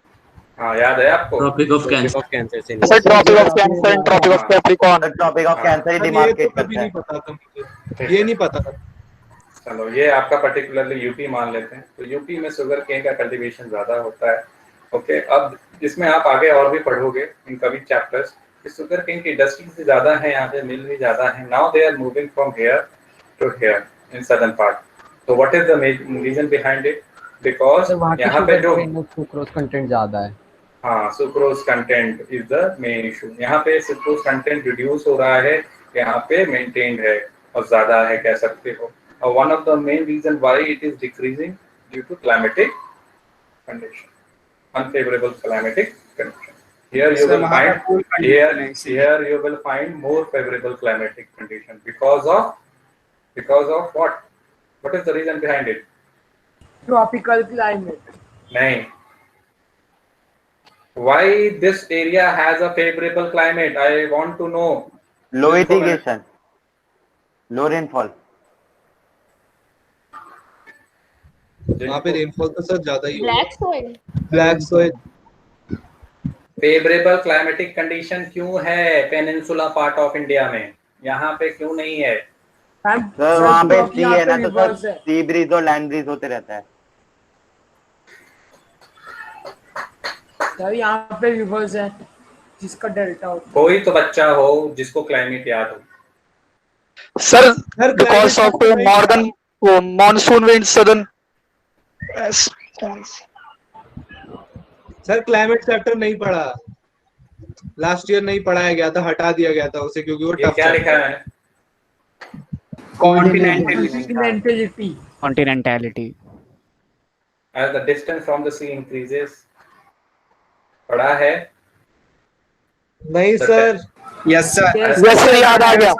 S1: हाँ, याद है आपको?
S13: ट्रॉपिक ऑफ कैंसर
S8: से
S2: sir tropic of Cancer and tropic of Capricorn.
S10: Topic of Cancer ही
S4: ये
S10: डिमार्केट
S4: तो कभी
S10: करता
S4: नहीं
S10: है।
S4: पता था मुझे, ये नहीं पता था।
S1: चलो, ये आपका पर्टिकुलरली यूपी मान लेते हैं, तो यूपी में शुगर केन का कल्टीवेशन ज्यादा होता है। ओके, अब इसमें आप आगे और भी पढ़ोगे इन कभी चैप्टर्स, शुगर केन की इंडस्ट्री से ज्यादा है, यहाँ पे मिल भी ज्यादा है। Now they are moving from here to here in southern part. तो what is the reason behind it? Because यहाँ पे जो
S14: सुक्रोज कंटेंट ज्यादा है।
S1: हाँ, sucrose content is the main issue. यहाँ पे सुक्रोज कंटेंट रिड्यूस हो रहा है, यहाँ पे मेंटेन्ड है और ज्यादा है, कह सकते हो। और one of the main reason why it is decreasing due to climatic condition, unfavourable climatic condition. Here you will find more favorable climatic condition because of what? What is the reason behind it?
S14: Tropical climate.
S1: नहीं, why this area has a favorable climate? I want to know.
S10: Low irrigation, low rainfall.
S4: वहाँ पे rainfall तो sir ज्यादा ही होगा।
S7: Black soil.
S4: Black soil.
S1: Favourable climatic condition क्यों है peninsula part of India में, यहाँ पे क्यों नहीं है?
S10: सर वहाँ पे सी
S14: यहाँ
S10: है
S14: पे
S10: ना, तो सर
S14: रिवर्स है।
S10: सी ब्रीज और लैंड ब्रीज होते रहता है।
S14: सर यहाँ पे रिवर्स है जिसका डेल्टा होता है।
S1: कोई तो बच्चा हो जिसको क्लाइमेट याद हो।
S2: सर बिकॉज ऑफ नॉर्दर्न वो monsoon wind southern.
S4: Sir climate chapter नहीं पढ़ा, लास्ट ईयर नहीं पढ़ाया गया था, हटा दिया गया था उसे क्योंकि वो
S1: ये
S4: टफ
S1: क्या लिखा है?
S14: कॉन्टिनेंटलिटी।
S2: कॉन्टिनेंटलिटी।
S1: As the distance from the sea increases, पढ़ा है?
S4: नहीं sir.
S3: Yes sir.
S2: Yes sir, याद आ गया।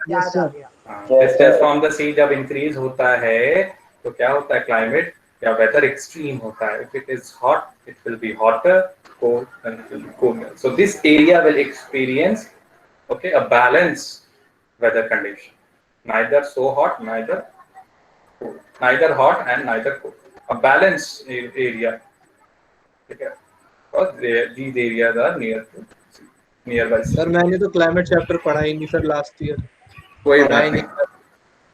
S14: याद आ गया।
S1: डिस्टेंस फ्रॉम द सी जब इंक्रीज होता है तो क्या होता है? क्लाइमेट या वेदर एक्सट्रीम होता है। If it is hot it will be hotter, cold and it will be cooler. So this area will experience a balanced weather condition, neither so hot neither cold, neither hot and neither cold, a balanced area. Okay, because these areas are nearby.
S4: Sir मैंने तो climate chapter पढ़ा ही नहीं sir last year.
S1: कोई बात नहीं,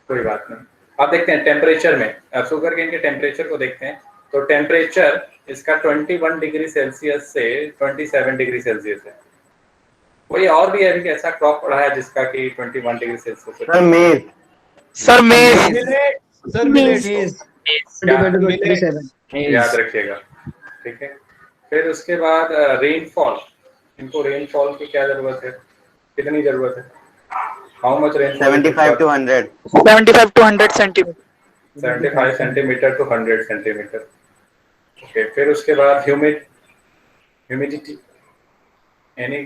S1: कोई बात नहीं। अब देखते हैं टेम्परेचर में, अब शुगर केन के टेम्परेचर को देखते हैं। तो टेम्परेचर इसका 21 डिग्री सेल्सियस से 27 डिग्री सेल्सियस है। कोई और भी अभी ऐसा क्रॉप पड़ा है जिसका कि 21 डिग्री सेल्सियस है?
S10: सर मेज।
S2: सर मेज।
S4: सर
S1: याद रखिएगा, ठीक है। फिर उसके बाद रेनफॉल, इनको रेनफॉल की क्या जरूरत है, कितनी जरूरत है? How much rainfall?
S10: 75 to 100
S2: centimetre.
S1: 75 centimetre to 100 centimetre. Okay, फिर उसके बाद humidity, any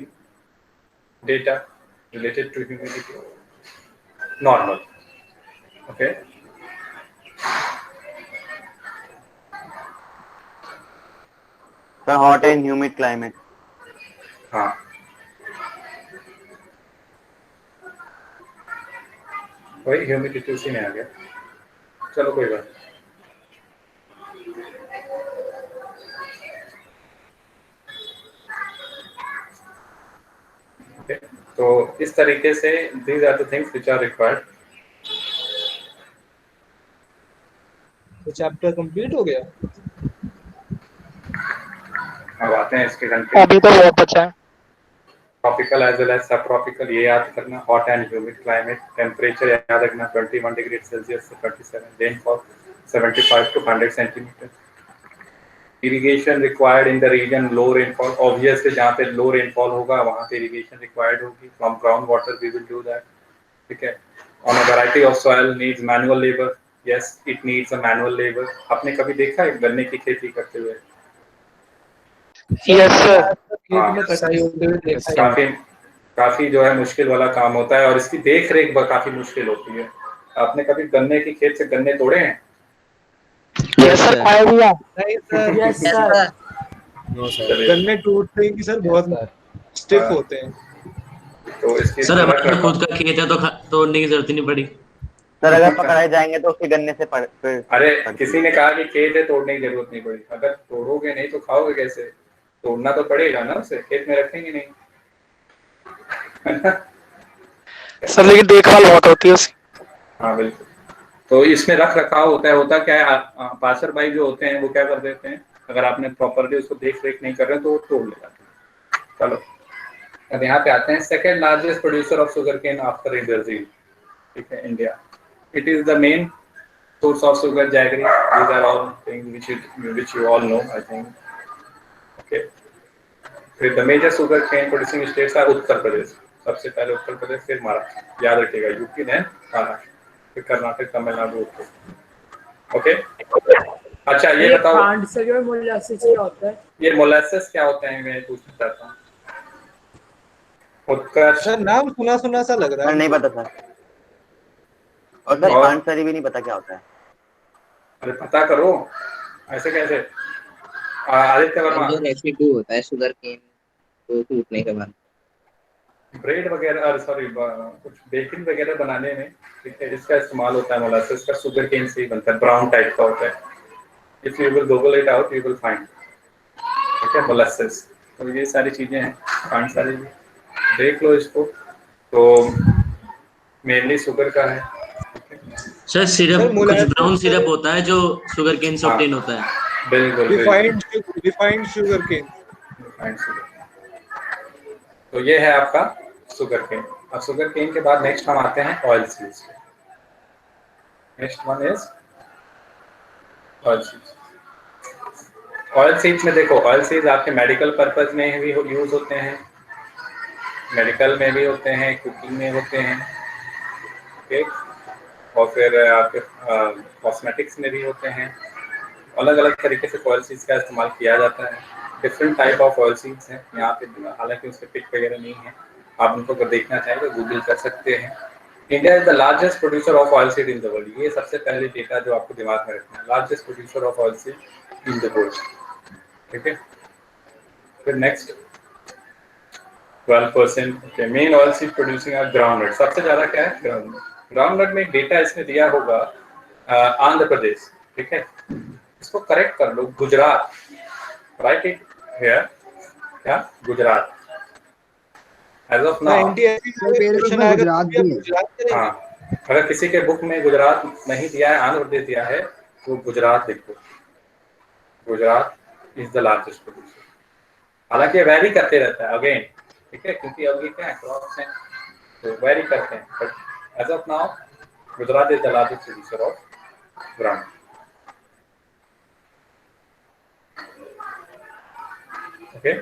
S1: data related to humidity? Normal. Okay,
S10: sir hot and humid climate.
S1: हाँ, वही ह्यूमिडिटी उसी में आ गया। चलो कोई बात। Okay, तो इस तरीके से these are the things which are required.
S4: तो चैप्टर कंप्लीट हो गया।
S1: अब आते हैं इसके कंटेंट।
S2: अभी तो बहुत बचा है।
S1: Tropical as well as sub tropical, ये याद करना। Hot and humid climate, temperature याद रखना 21 डिग्री सेल्सियस से 37, rainfall 75 to 100 centimetre. Irrigation required in the region, low rainfall, obviously जहाँ पे लो रेनफॉल होगा वहाँ पे इरिगेशन रिक्वायर्ड होगी। From ground water we will do that, ठीक है। On a variety of soil needs manual labour, yes it needs a manual labour. आपने कभी देखा है गन्ने की खेती करते हुए?
S2: Yes sir.
S4: खेत में कटाई होते हुए देखा है।
S1: काफी जो है मुश्किल वाला काम होता है और इसकी देख रेख काफी मुश्किल होती है। आपने कभी गन्ने की खेत से गन्ने तोड़े हैं?
S2: यस सर, खाया भी है।
S4: नहीं सर।
S14: Yes sir.
S4: गन्ने टूटते ही सर बहुत स्टिफ होते हैं।
S1: तो इसकी
S13: सर हमारा खुद का खेत है तो तोड़ने की जरूरत ही नहीं पड़ी।
S10: सर अगर पकड़ाए जाएंगे तो उसके गन्ने से
S1: अरे किसी ने कहा कि खेत है तोड़ने की जरूरत नहीं पड़ी। अगर तोड़ोगे नहीं तो खाओगे कैसे? तोड़ना तो पड़ेगा ना, उसे खेत में रखेंगे नहीं।
S2: सर लेकिन देखभाल बहुत होती है उसकी।
S1: हाँ बिल्कुल। तो इसमें रख रखाव होता है। होता क्या है, पासर भाई जो होते हैं वो क्या कर देते हैं, अगर आपने प्रॉपरली उसको देख रेख नहीं कर रहे तो वो तोड़ ले जाते हैं। चलो अब यहाँ पे आते हैं। Second largest producer of sugar cane after Brazil, ठीक है, India. It is the main source of sugar, jaggery. These are all things which you all know, I think. Okay. फिर the major sugar cane producing states are Uttar Pradesh, सबसे पहले उत्तर प्रदेश, फिर महाराष्ट्र, याद रखिएगा, UP then Maharashtra, फिर Karnataka, Tamil Nadu. Okay, अच्छा ये बताओ
S14: खांड से जो मोलासेस क्या होता है?
S1: ये मोलासेस क्या होता है, मैं पूछना चाहता हूँ। उत्कर्ष
S4: सर नाम सुना सुना सा लग रहा है।
S10: नहीं पता सर, और सर आंसर भी नहीं पता क्या होता है।
S1: अरे पता करो, ऐसे कैसे? आदित्य वर्मा,
S15: जो रेसिड्यू होता है शुगर केन को टूटने के बाद
S1: ब्रेड वगैरह, सॉरी कुछ बेकिंग वगैरह बनाने में, ठीक है, इसका इस्तेमाल होता है। मोलासेस का शुगर केन से ही बनता है, ब्राउन टाइप का होता है। If you will Google it out, you will find. ठीक है, मोलासेस। तो ये सारी चीजें हैं, खांड सारी देख लो इसको। तो मेनली शुगर का है।
S13: सर सिरप कुछ ब्राउन सिरप होता है जो शुगर केन से ऑब्टेन होता है।
S1: बिल्कुल
S4: रिफाइंड शुगर केन।
S1: तो ये है आपका शुगर केन। अब शुगर केन के बाद नेक्स्ट हम आते हैं oil seeds. Next one is oil seeds. Oil seeds में देखो, ऑयल सीड्स आपके मेडिकल पर्पज में भी यूज होते हैं, मेडिकल में भी होते हैं, कुकिंग में होते हैं, ओके, और फिर आपके कॉस्मेटिक्स में भी होते हैं। अलग अलग तरीके से ऑयल सीड्स का इस्तेमाल किया जाता है। Different type of oil seeds हैं यहाँ पे, हालांकि उसके पिक वगैरह नहीं है, आप उनको अगर देखना चाहें तो गूगल कर सकते हैं। India is the largest producer of oil seed in the world. ये सबसे पहले डेटा जो आपको दिमाग में रखना है, largest producer of oil seed in the world. ठीक है, फिर next 12% main oil seed producing are groundnut. सबसे ज्यादा क्या है? ग्राउंडनट। ग्राउंडनट में डेटा इसमें दिया होगा आंध्र प्रदेश। ठीक है, इसको करेक्ट कर लो, गुजरात। राइट इट हियर, क्या गुजरात एज ऑफ नाउ। हाँ, अगर किसी के बुक में गुजरात नहीं दिया है, आंध्र प्रदेश दिया है, तो गुजरात देखो। Gujarat is the largest producer. हालांकि वेरी करते रहता है अगेन, ठीक है, क्योंकि अब ये क्या है, क्रॉप्स हैं, तो वेरी करते हैं, but as of now Gujarat is the largest producer of ground. Okay,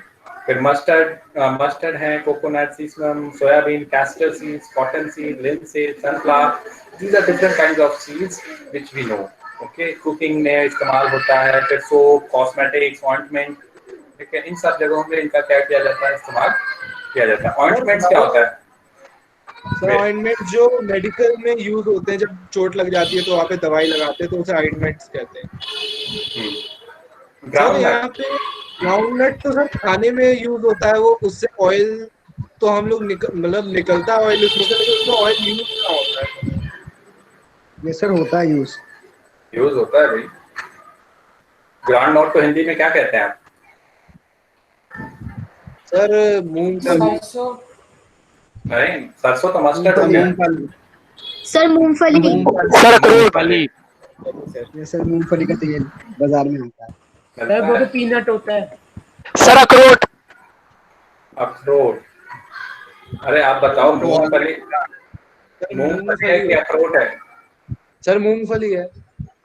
S1: फिर मस्टर्ड है, coconut, sesame, soybean, castor seeds, cotton seed, linseed, sunflower. These are different kinds of seeds which we know. Okay, cooking में इस्तेमाल होता है, फिर soap, cosmetics, ointment, ठीक है, इन सब जगहों पे इनका क्या किया जाता है, इस्तेमाल किया जाता है। ऑइंटमेंट्स क्या होता है?
S4: सर ऑइंटमेंट जो मेडिकल में यूज होते हैं, जब चोट लग जाती है तो वहाँ पे दवाई लगाते हैं, तो उसे ऑइंटमेंट्स कहते हैं। सर यहाँ पे ग्राउंडनट तो सर खाने में यूज होता है, वो उससे ऑयल तो हम लोग मतलब निकलता है ऑयल उसमें से, लेकिन उसमें ऑयल यूज क्या होता है?
S12: ये सर होता है यूज
S1: होता है भाई। ग्राउंडनट को हिंदी में क्या कहते हैं आप?
S4: सर मूंगफली।
S1: नहीं, सरसों तो मस्टर्ड हो गया।
S9: सर मूंगफली।
S2: सर मूंगफली।
S12: ये सर मूंगफली का तेल बाजार में आता है।
S14: सर वो तो पीनट होता है।
S2: सर अखरोट।
S1: अखरोट, अरे आप बताओ, मूंगफली है कि अखरोट है?
S4: सर मूंगफली है।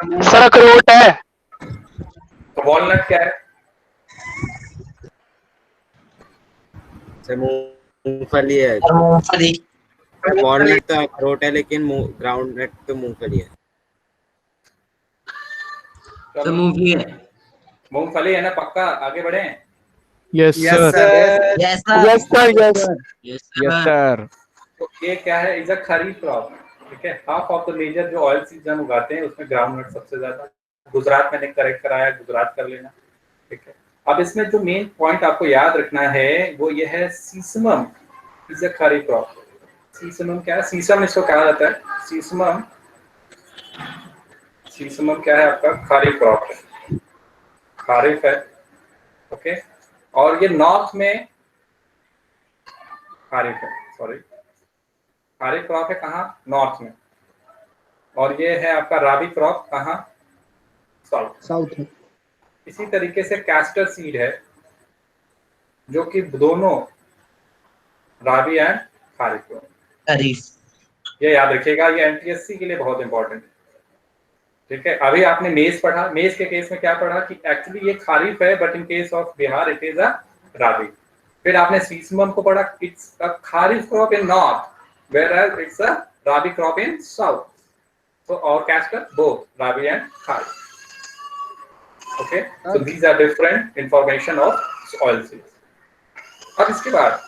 S2: सर अखरोट है।
S1: तो वॉलनट क्या है?
S5: सर मूंगफली है।
S15: मूंगफली।
S5: वॉलनट तो अखरोट है, लेकिन ग्राउंडनट तो मूंगफली है।
S13: सर मूंगफली है।
S1: मूंगफली है ना, पक्का? आगे बढ़े।
S8: Yes sir,
S2: yes sir,
S8: yes sir.
S1: तो ये क्या है, इज अ खरीफ क्रॉप। ठीक है, हाफ ऑफ द मेजर जो ऑयल सीड्स हम उगाते हैं उसमें ग्राउंडनट सबसे ज्यादा। गुजरात मैंने करेक्ट कराया, गुजरात कर लेना। ठीक है, अब इसमें जो मेन पॉइंट आपको याद रखना है वो ये है, सीसमम इज अ खरीफ क्रॉप। सीसमम क्या है? सीसम इसको कहा जाता है, सीसमम। सीसमम क्या है आपका? खरीफ क्रॉप है, खरीफ है। ओके, और ये नॉर्थ में खरीफ है, सॉरी, खरीफ क्रॉप है कहाँ? नॉर्थ में। और ये है आपका राबी क्रॉप कहाँ? साउथ में। इसी तरीके से कैस्टर सीड है, जो कि दोनों राबी एंड खरीफ। ये याद रखिएगा, ये एमटीएससी के लिए बहुत इंपॉर्टेंट है। ठीक है, अभी आपने मेज पढ़ा, मेज के केस में क्या पढ़ा कि एक्चुअली ये खरीफ है, but in case of Bihar it is a rabi. फिर आपने सीसमम को पढ़ा, it's a kharif crop in north, whereas it's a rabi crop in south. So our castor both rabi and kharif. Okay, so these are different information of oil seeds. अब इसके बाद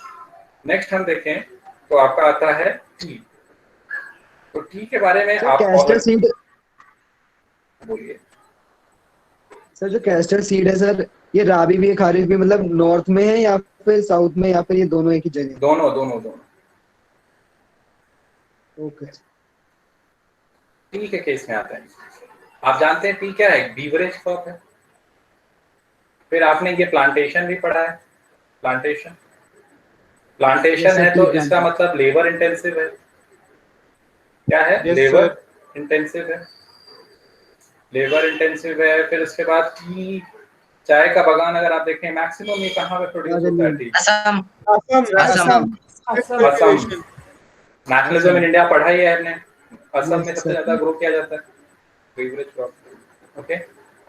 S1: next हम देखें तो आपका आता है टी। तो टी के बारे में आप
S12: कैस्टर सीड
S1: बोलिए।
S12: सर जो कैस्टर सीड है सर, ये राबी भी है खारिफ भी, मतलब नॉर्थ में है या फिर साउथ में, या फिर ये दोनों एक ही जगह?
S1: दोनों।
S12: ओके।
S1: टी के केस में आता है। आप जानते हैं टी क्या है? बीवरेज क्रॉप है। फिर आपने ये प्लांटेशन भी पढ़ा है। प्लांटेशन
S12: Yes, sir,
S1: है तो
S12: tea
S1: इसका
S12: plantation.
S1: मतलब लेबर इंटेंसिव है। क्या है?
S4: Yes,
S1: labour
S4: sir.
S1: इंटेंसिव है। लेबर इंटेंसिव है। फिर उसके बाद टी, चाय का बागान अगर आप देखें मैक्सिमम ये कहाँ पे प्रोड्यूस होता है T?
S15: Assam
S4: Assam
S1: Assam. Nationalism in India पढ़ा ही है हमने। असम में
S12: Yes,
S1: सबसे
S12: sir.
S1: ज्यादा ग्रो किया जाता है बीवरेज क्रॉप। ओके।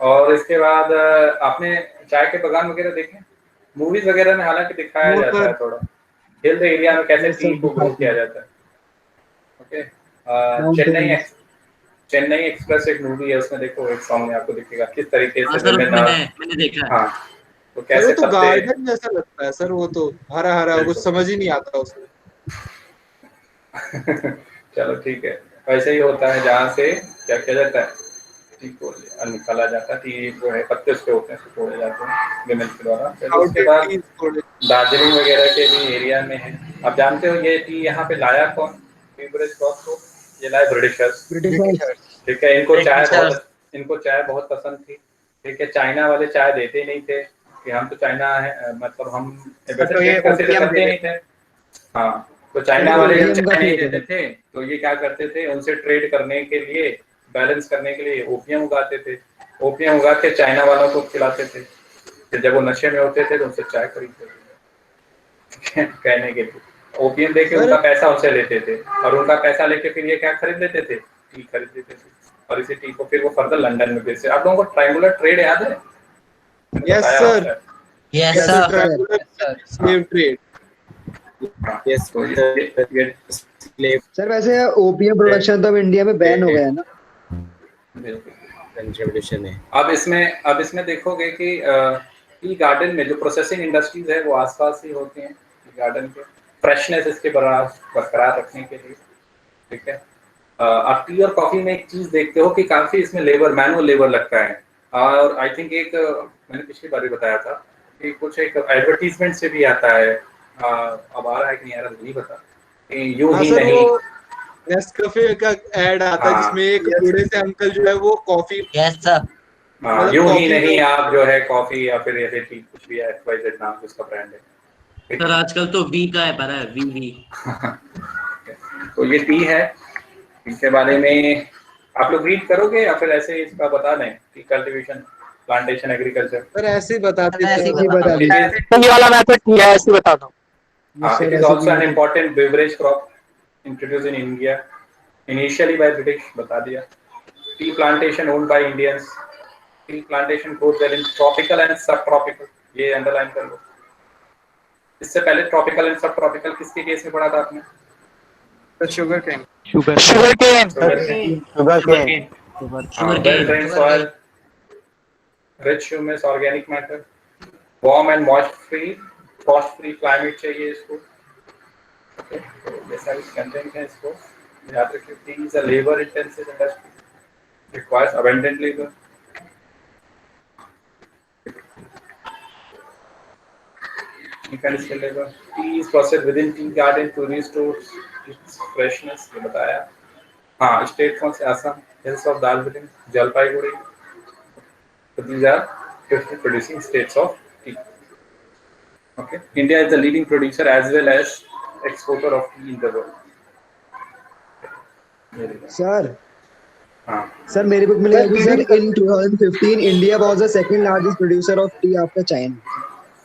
S1: और इसके बाद आपने चाय के बागान वगैरह देखे? मूवीज वगैरह में हालांकि दिखाया
S4: वो
S1: जाता है
S4: सर
S1: थोड़ा हिल एरिया में कैसे
S12: Yes, sir,
S1: टी को ग्रो
S12: दिखाते
S1: किया
S12: हैं.
S1: जाता है। ओके।
S12: Mountains.
S1: चेन्नई एक्सप्रेस एक मूवी है, उसमें देखो एक सॉन्ग में आपको दिखेगा किस तरीके
S13: हाँ
S1: से
S13: सर
S1: जमींदार।
S13: मैंने देखा है।
S1: हाँ, तो
S4: सर वो
S1: कैसे
S4: तो
S1: पत्ते।
S4: गार्डन जैसा लगता है सर, वो तो हरा हरा कुछ
S1: बिल्कुल।
S4: समझ ही नहीं आता उसमें।
S1: चलो ठीक है, वैसे ही होता है जहाँ से क्या किया जाता है, टी को निकाला जाता है। टी जो है पत्ते उसके होते हैं, उसको तोड़े जाते हैं विमेन के द्वारा। फिर उसके बाद दार्जिलिंग वगैरह के भी एरिया में है। आप जानते हो ये टी यहाँ पे लाया कौन? बीवरेज क्रॉप को ये लाए ब्रिटिशर्स।
S12: Britishers.
S1: ठीक है। इनको चाय बहुत पसंद थी। ठीक है। चाइना वाले चाय देते ही नहीं थे कि हम तो चाइना है, मतलब हम वैसे
S3: तो ये
S1: ट्रेड करते
S3: ओपियम
S1: करते ही नहीं थे। हाँ, तो
S12: सर
S1: चाइना
S12: ये
S1: वाले जब
S12: ओपियम का
S1: चाय नहीं
S12: खेत
S1: देते
S12: है.
S1: थे तो ये क्या करते थे, उनसे ट्रेड करने के लिए, बैलेंस करने के लिए ओपियम उगाते थे। ओपियम उगा के चाइना वालों को खिलाते थे। फिर जब वो नशे में होते थे तो उनसे चाय खरीदते थे। कहने के लिए ओपियम देके
S4: सर
S1: उनका पैसा उनसे लेते थे, और उनका पैसा लेके फिर ये क्या खरीद लेते थे, टी खरीद लेते थे। और इसी टी को फिर वो फर्दर लंदन में बेचते। आप लोगों को ट्रायंगुलर ट्रेड याद है? मैंने
S4: यस
S1: बताया
S4: सर,
S1: होता है।
S15: Yes
S4: yes
S15: sir
S4: sir, triangular slave trade.
S1: हाँ,
S11: यस
S1: तो ये
S11: स्लेव
S12: सर वैसे ओपीएम प्रोडक्शन तो अब इंडिया में बैन हो गया है ना.
S1: बिल्कुल।
S11: रेवोल्यूशन है।
S1: अब इसमें देखोगे कि टी गार्डन में जो प्रोसेसिंग इंडस्ट्रीज है वो आसपास ही होती हैं। टी गार्डन के फ्रेशनेस इसके बरकरार रखने के लिए। ठीक है। आप टी और कॉफी में एक चीज देखते हो कि काफी इसमें लेबर, मैनुअल लेबर लगता है। और आई थिंक एक मैंने पिछली बार भी बताया था कि कुछ एक एडवर्टीजमेंट से भी आता है। अब आ रहा है कि नहीं आ रहा नहीं पता, कि यूं
S4: हाँ
S1: ही
S4: सर,
S1: नहीं।
S4: वो नेस्कैफे का एड आता है
S1: हाँ,
S4: जिसमें एक बूढ़े से अंकल जो है वो कॉफी,
S15: यस सर
S1: हाँ,
S4: मतलब
S1: यूं ही
S4: कॉफी
S1: नहीं
S4: को
S1: आप जो है कॉफी या फिर ऐसे टी कुछ भी है, XYZ नाम से उसका ब्रांड है।
S13: सर आजकल तो वी का है पड़ा है वी।
S1: तो ये टी है। इसके बारे में आप लोग रीड करोगे या फिर ऐसे ही इसका बता दें कि कल्टीवेशन, प्लांटेशन, एग्रीकल्चर।
S4: सर ऐसे ही बताते
S15: ऐसे ही
S4: थे।
S12: बता
S1: इट
S12: दीजिए.
S1: इज
S2: ये वाला मेथड किया है, ऐसे बता दो.
S12: Yes, sir,
S1: इट इज
S12: ऐसे
S1: आल्सो
S12: भी
S1: an important beverage crop introduced in India initially by British. बता दिया। Tea plantation owned by Indians. Tea plantation growth well in tropical and sub tropical, ये अंडरलाइन कर लो। इससे पहले ट्रॉपिकल एंड सब ट्रॉपिकल किसके केस में पढ़ा था आपने?
S3: Sugar cane
S2: sugar cane.
S10: Sugar cane.
S1: Well drained soil, rich humus, organic matter, warm and frost free climate चाहिए इसको। Okay, तो ये सारी कंटेंट है इसको याद रखिए। T is a labour intensive industry, requires abundant labor. Mechanical labor. Tea is processed within tea garden to restore its freshness, ये बताया। हाँ, स्टेट कौन से? Assam, hills of Darjeeling, Jalpaiguri. So these are 50 producing states of tea. Okay. India is the leading producer as well as exporter of tea in the world.
S12: Sir
S1: हाँ,
S12: sir मेरे book में लिखा है कि sir in 2015 India was the second largest producer of T after China.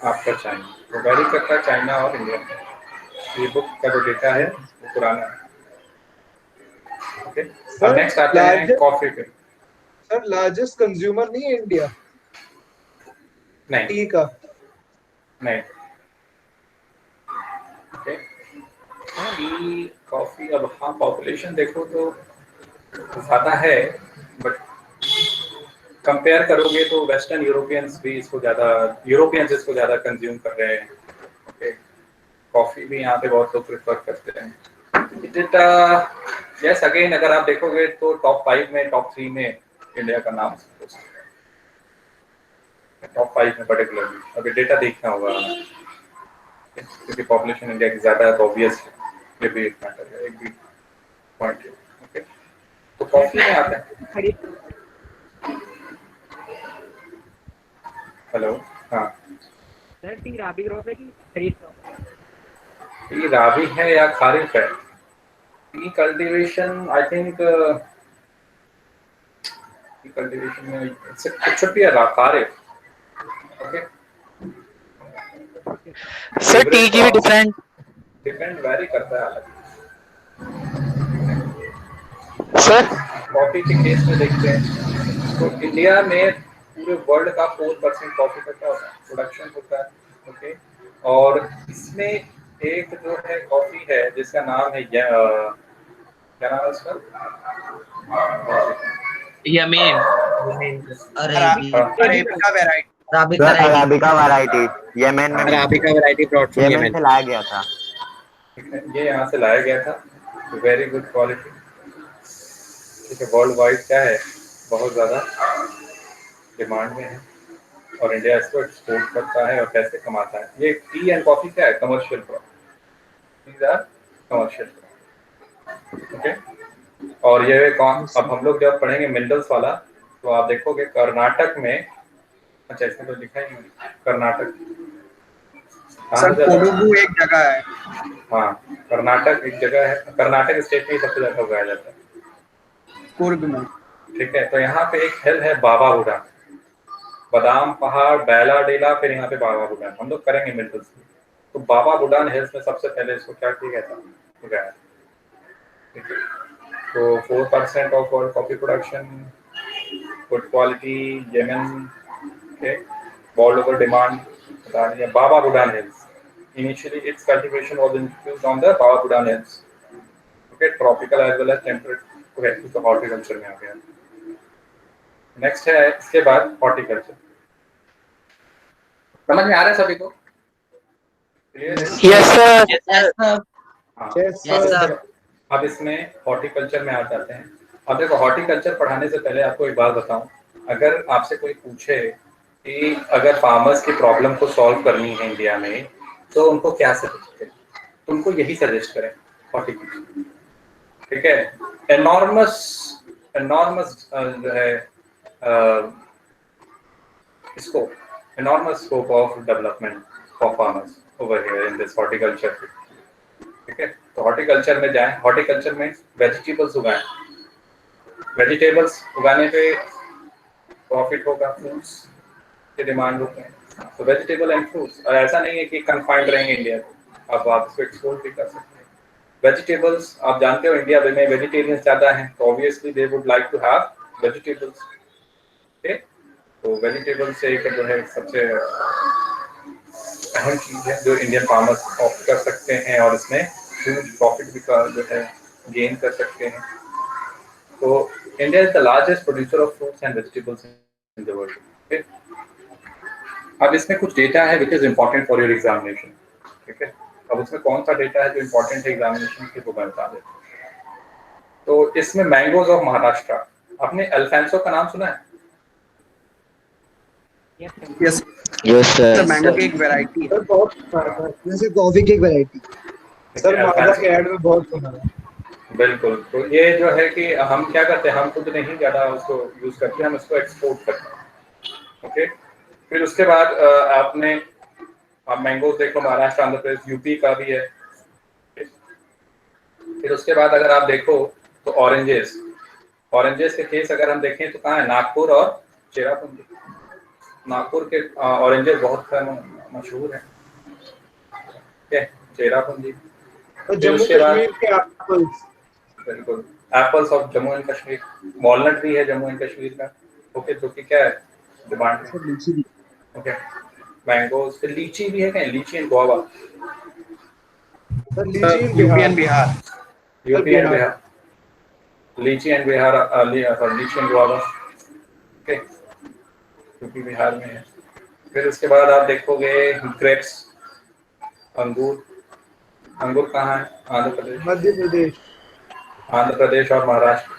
S1: आपका China तो vary करता है चाइना और इंडिया। ये बुक का जो डेटा है वो पुराना है। ओके। अब नेक्स्ट आते हैं कॉफी पे।
S4: सर लार्जेस्ट कंज्यूमर नहीं है इंडिया
S1: नहीं,
S4: टी का?
S1: नहीं। ओके। टी कॉफी, अब हाँ पॉपुलेशन देखो तो ज़्यादा है, बट कंपेयर करोगे तो वेस्टर्न यूरोपियंस भी इसको ज़्यादा कंज्यूम कर रहे हैं। ओके। कॉफ़ी भी यहाँ पे बहुत लोग प्रेफर करते हैं। यस, अगेन अगर आप देखोगे तो टॉप 5 में, टॉप 3 में इंडिया का नाम, टॉप 5 में पर्टिकुलरली। अभी डेटा देखना होगा क्योंकि पॉपुलेशन इंडिया की ज़्यादा है तो ऑब्वियस ये भी एक मैटर है, एक भी पॉइंट है। ओके। तो कॉफ़ी में आता है हेलो। हाँ,
S16: सर टी राबी क्रॉप है कि खरीफ क्रॉप?
S1: टी राबी है या खारिफ है? Tea cultivation I think tea cultivation में it's should be a kharif. Okay,
S2: sir tea की भी
S1: डिपेंड वैरी करता है।
S2: सर
S1: कॉफी के केस में देखते हैं तो इंडिया में पूरे वर्ल्ड का 4% कॉफी का क्या होता है, प्रोडक्शन होता है। ओके, और इसमें एक जो है कॉफी है जिसका नाम है क्या नाम है उसका?
S16: Yemen.
S3: Arabica variety.
S10: Arabica variety Yemen में
S15: arabica variety brought from
S10: Yemen
S15: Yemen.
S10: से लाया गया था।
S1: ये यहाँ से लाया गया था, वेरी गुड क्वालिटी। ठीक है, वर्ल्ड वाइड क्या है, बहुत ज़्यादा डिमांड में है और इंडिया इसको एक्सपोर्ट करता है और पैसे कमाता है। ये टी एंड कॉफी क्या है, कमर्शियल प्रोडक्ट, कमर्शियल। ओके, और ये कौन, अब हम लोग जब पढ़ेंगे मिनरल्स वाला तो आप देखोगे कर्नाटक में, अच्छा इसमें तो लिखा ही नहीं कर्नाटक,
S3: सर कोडुगु एक जगह है।
S1: हाँ, कर्नाटक एक जगह है, कर्नाटक स्टेट में सबसे ज्यादा उगाया जाता है,
S3: कुर्ग में।
S1: ठीक है, तो यहाँ पे एक हिल है बाबा बुडा, बादाम पहाड़, बैला डेला, फिर यहाँ पे बाबा बुडान, हम लोग करेंगे मिनरल्स। तो बाबा बुडान हिल्स में सबसे पहले इसको क्या किया गया था, उगाया। ठीक है, तो 4% of world coffee production, good quality, Yemen, world over demand बता दिया। Baba Budan hills, initially its cultivation was infused on the Baba Budan hills. Okay, tropical as well as temperate. Okay, तो horticulture में आ गया। नेक्स्ट है इसके बाद हॉर्टिकल्चर। समझ में आ रहा है सभी को?
S2: Yes sir.
S1: हाँ, अब इसमें हॉर्टिकल्चर में आ जाते हैं। अब देखो, हॉर्टिकल्चर पढ़ाने से पहले आपको एक बात बताऊं, अगर आपसे कोई पूछे कि अगर फार्मर्स की प्रॉब्लम को सॉल्व करनी है इंडिया में तो उनको क्या सजेस्ट करें, तो उनको यही सजेस्ट करें, हॉर्टिकल्चर। ठीक है, एनॉर्मस जो है scope, enormous scope of development for farmers over here in this horticulture. ठीक है, तो हॉर्टिकल्चर में जाएं, हॉर्टिकल्चर में वेजिटेबल्स उगाएं, वेजिटेबल्स उगाने पे प्रॉफिट होगा, फ्रूट्स की डिमांड होते हैं, तो वेजिटेबल एंड फ्रूट्स। और ऐसा नहीं है कि कन्फाइंड रहेंगे इंडिया को, अब आप इसको एक्सपोर्ट भी कर सकते हैं। वेजिटेबल्स आप जानते हो इंडिया में वेजिटेरियंस ज़्यादा हैं, तो obviously they would like to have vegetables. Okay, तो वेजिटेबल से एक जो है सबसे अहम चीज़ है जो इंडियन फार्मर्स ऑप्ट कर सकते हैं और इसमें ह्यूज प्रॉफिट भी जो है गेन कर सकते हैं। तो India is the largest producer of fruits and vegetables in the world. Okay, अब इसमें कुछ डेटा है which is important for your examination. ठीक है, अब उसमें कौन सा डेटा है जो इम्पोर्टेंट है एग्जामिनेशन के, वो मैं बता देता हूँ। तो इसमें मैंगोज ऑफ महाराष्ट्र, आपने अल्फांसो का नाम सुना है?
S3: Yes
S15: sir.
S3: मैंगो की एक वैरायटी है,
S12: जैसे कॉफी की एक वैरायटी।
S4: सर माजा के ऐड में बहुत सुना है।
S1: बिल्कुल, तो ये जो है कि हम क्या करते हैं, हम खुद नहीं ज़्यादा उसको यूज़ करते हैं, हम इसको एक्सपोर्ट करते हैं। ओके, फिर उसके बाद आपने आप मैंगोज देख लो, महाराष्ट्र, आंध्र प्रदेश, यूपी का भी है। फिर उसके बाद अगर आप देखो तो ऑरेंजेस, ऑरेंजेस के केस अगर हम देखें तो कहाँ है, नागपुर और चेरापूंजी। नागपुर के ऑरेंजेस बहुत मशहूर हैं, ठीक है, चेरापूंजी।
S4: जम्मू कश्मीर के एप्पल्स,
S1: बिल्कुल, apples of Jammu and Kashmir, walnut भी है जम्मू एंड कश्मीर का। ओके, जो कि क्या है डिमांड में। ओके, मैंगोज, फिर लीची भी है, क्या लीची and guava,
S3: UP and Bihar,
S1: UP and Bihar, लीची एंड बिहार, लीची and guava, okay, UP Bihar में है। फिर उसके बाद आप देखोगे ग्रेप्स, अंगूर, अंगूर कहाँ है, आंध्र प्रदेश,
S4: मध्य प्रदेश,
S1: आंध्र प्रदेश और महाराष्ट्र,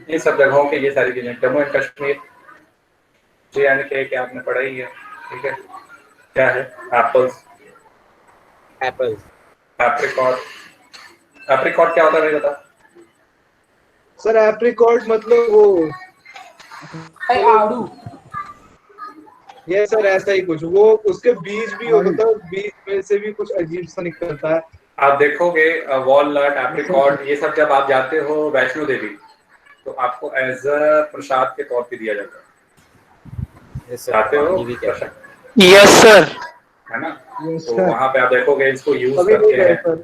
S1: इन सब जगहों के ये सारी चीजें। जम्मू एंड कश्मीर, J&K आपने पढ़ा ही है, ठीक है, क्या है, एप्पल्स,
S15: एप्पल्स,
S1: एप्रिकॉट, एप्रिकॉट क्या होता है भाई बता?
S4: सर एप्रिकॉट मतलब वो
S14: आड़ू,
S4: ये सर ऐसा ही कुछ, वो उसके बीज भी होता है, बीज में से भी कुछ अजीब सा निकलता है।
S1: आप देखोगे वॉलनट, एप्रिकॉट, ये सब जब आप जाते हो वैष्णो देवी तो आपको एज अ प्रसाद के तौर पे दिया जाता है। जाते हो प्रसाद,
S2: यस सर।
S1: है ना? तो वहाँ पे आप देखोगे इसको यूज करते हैं,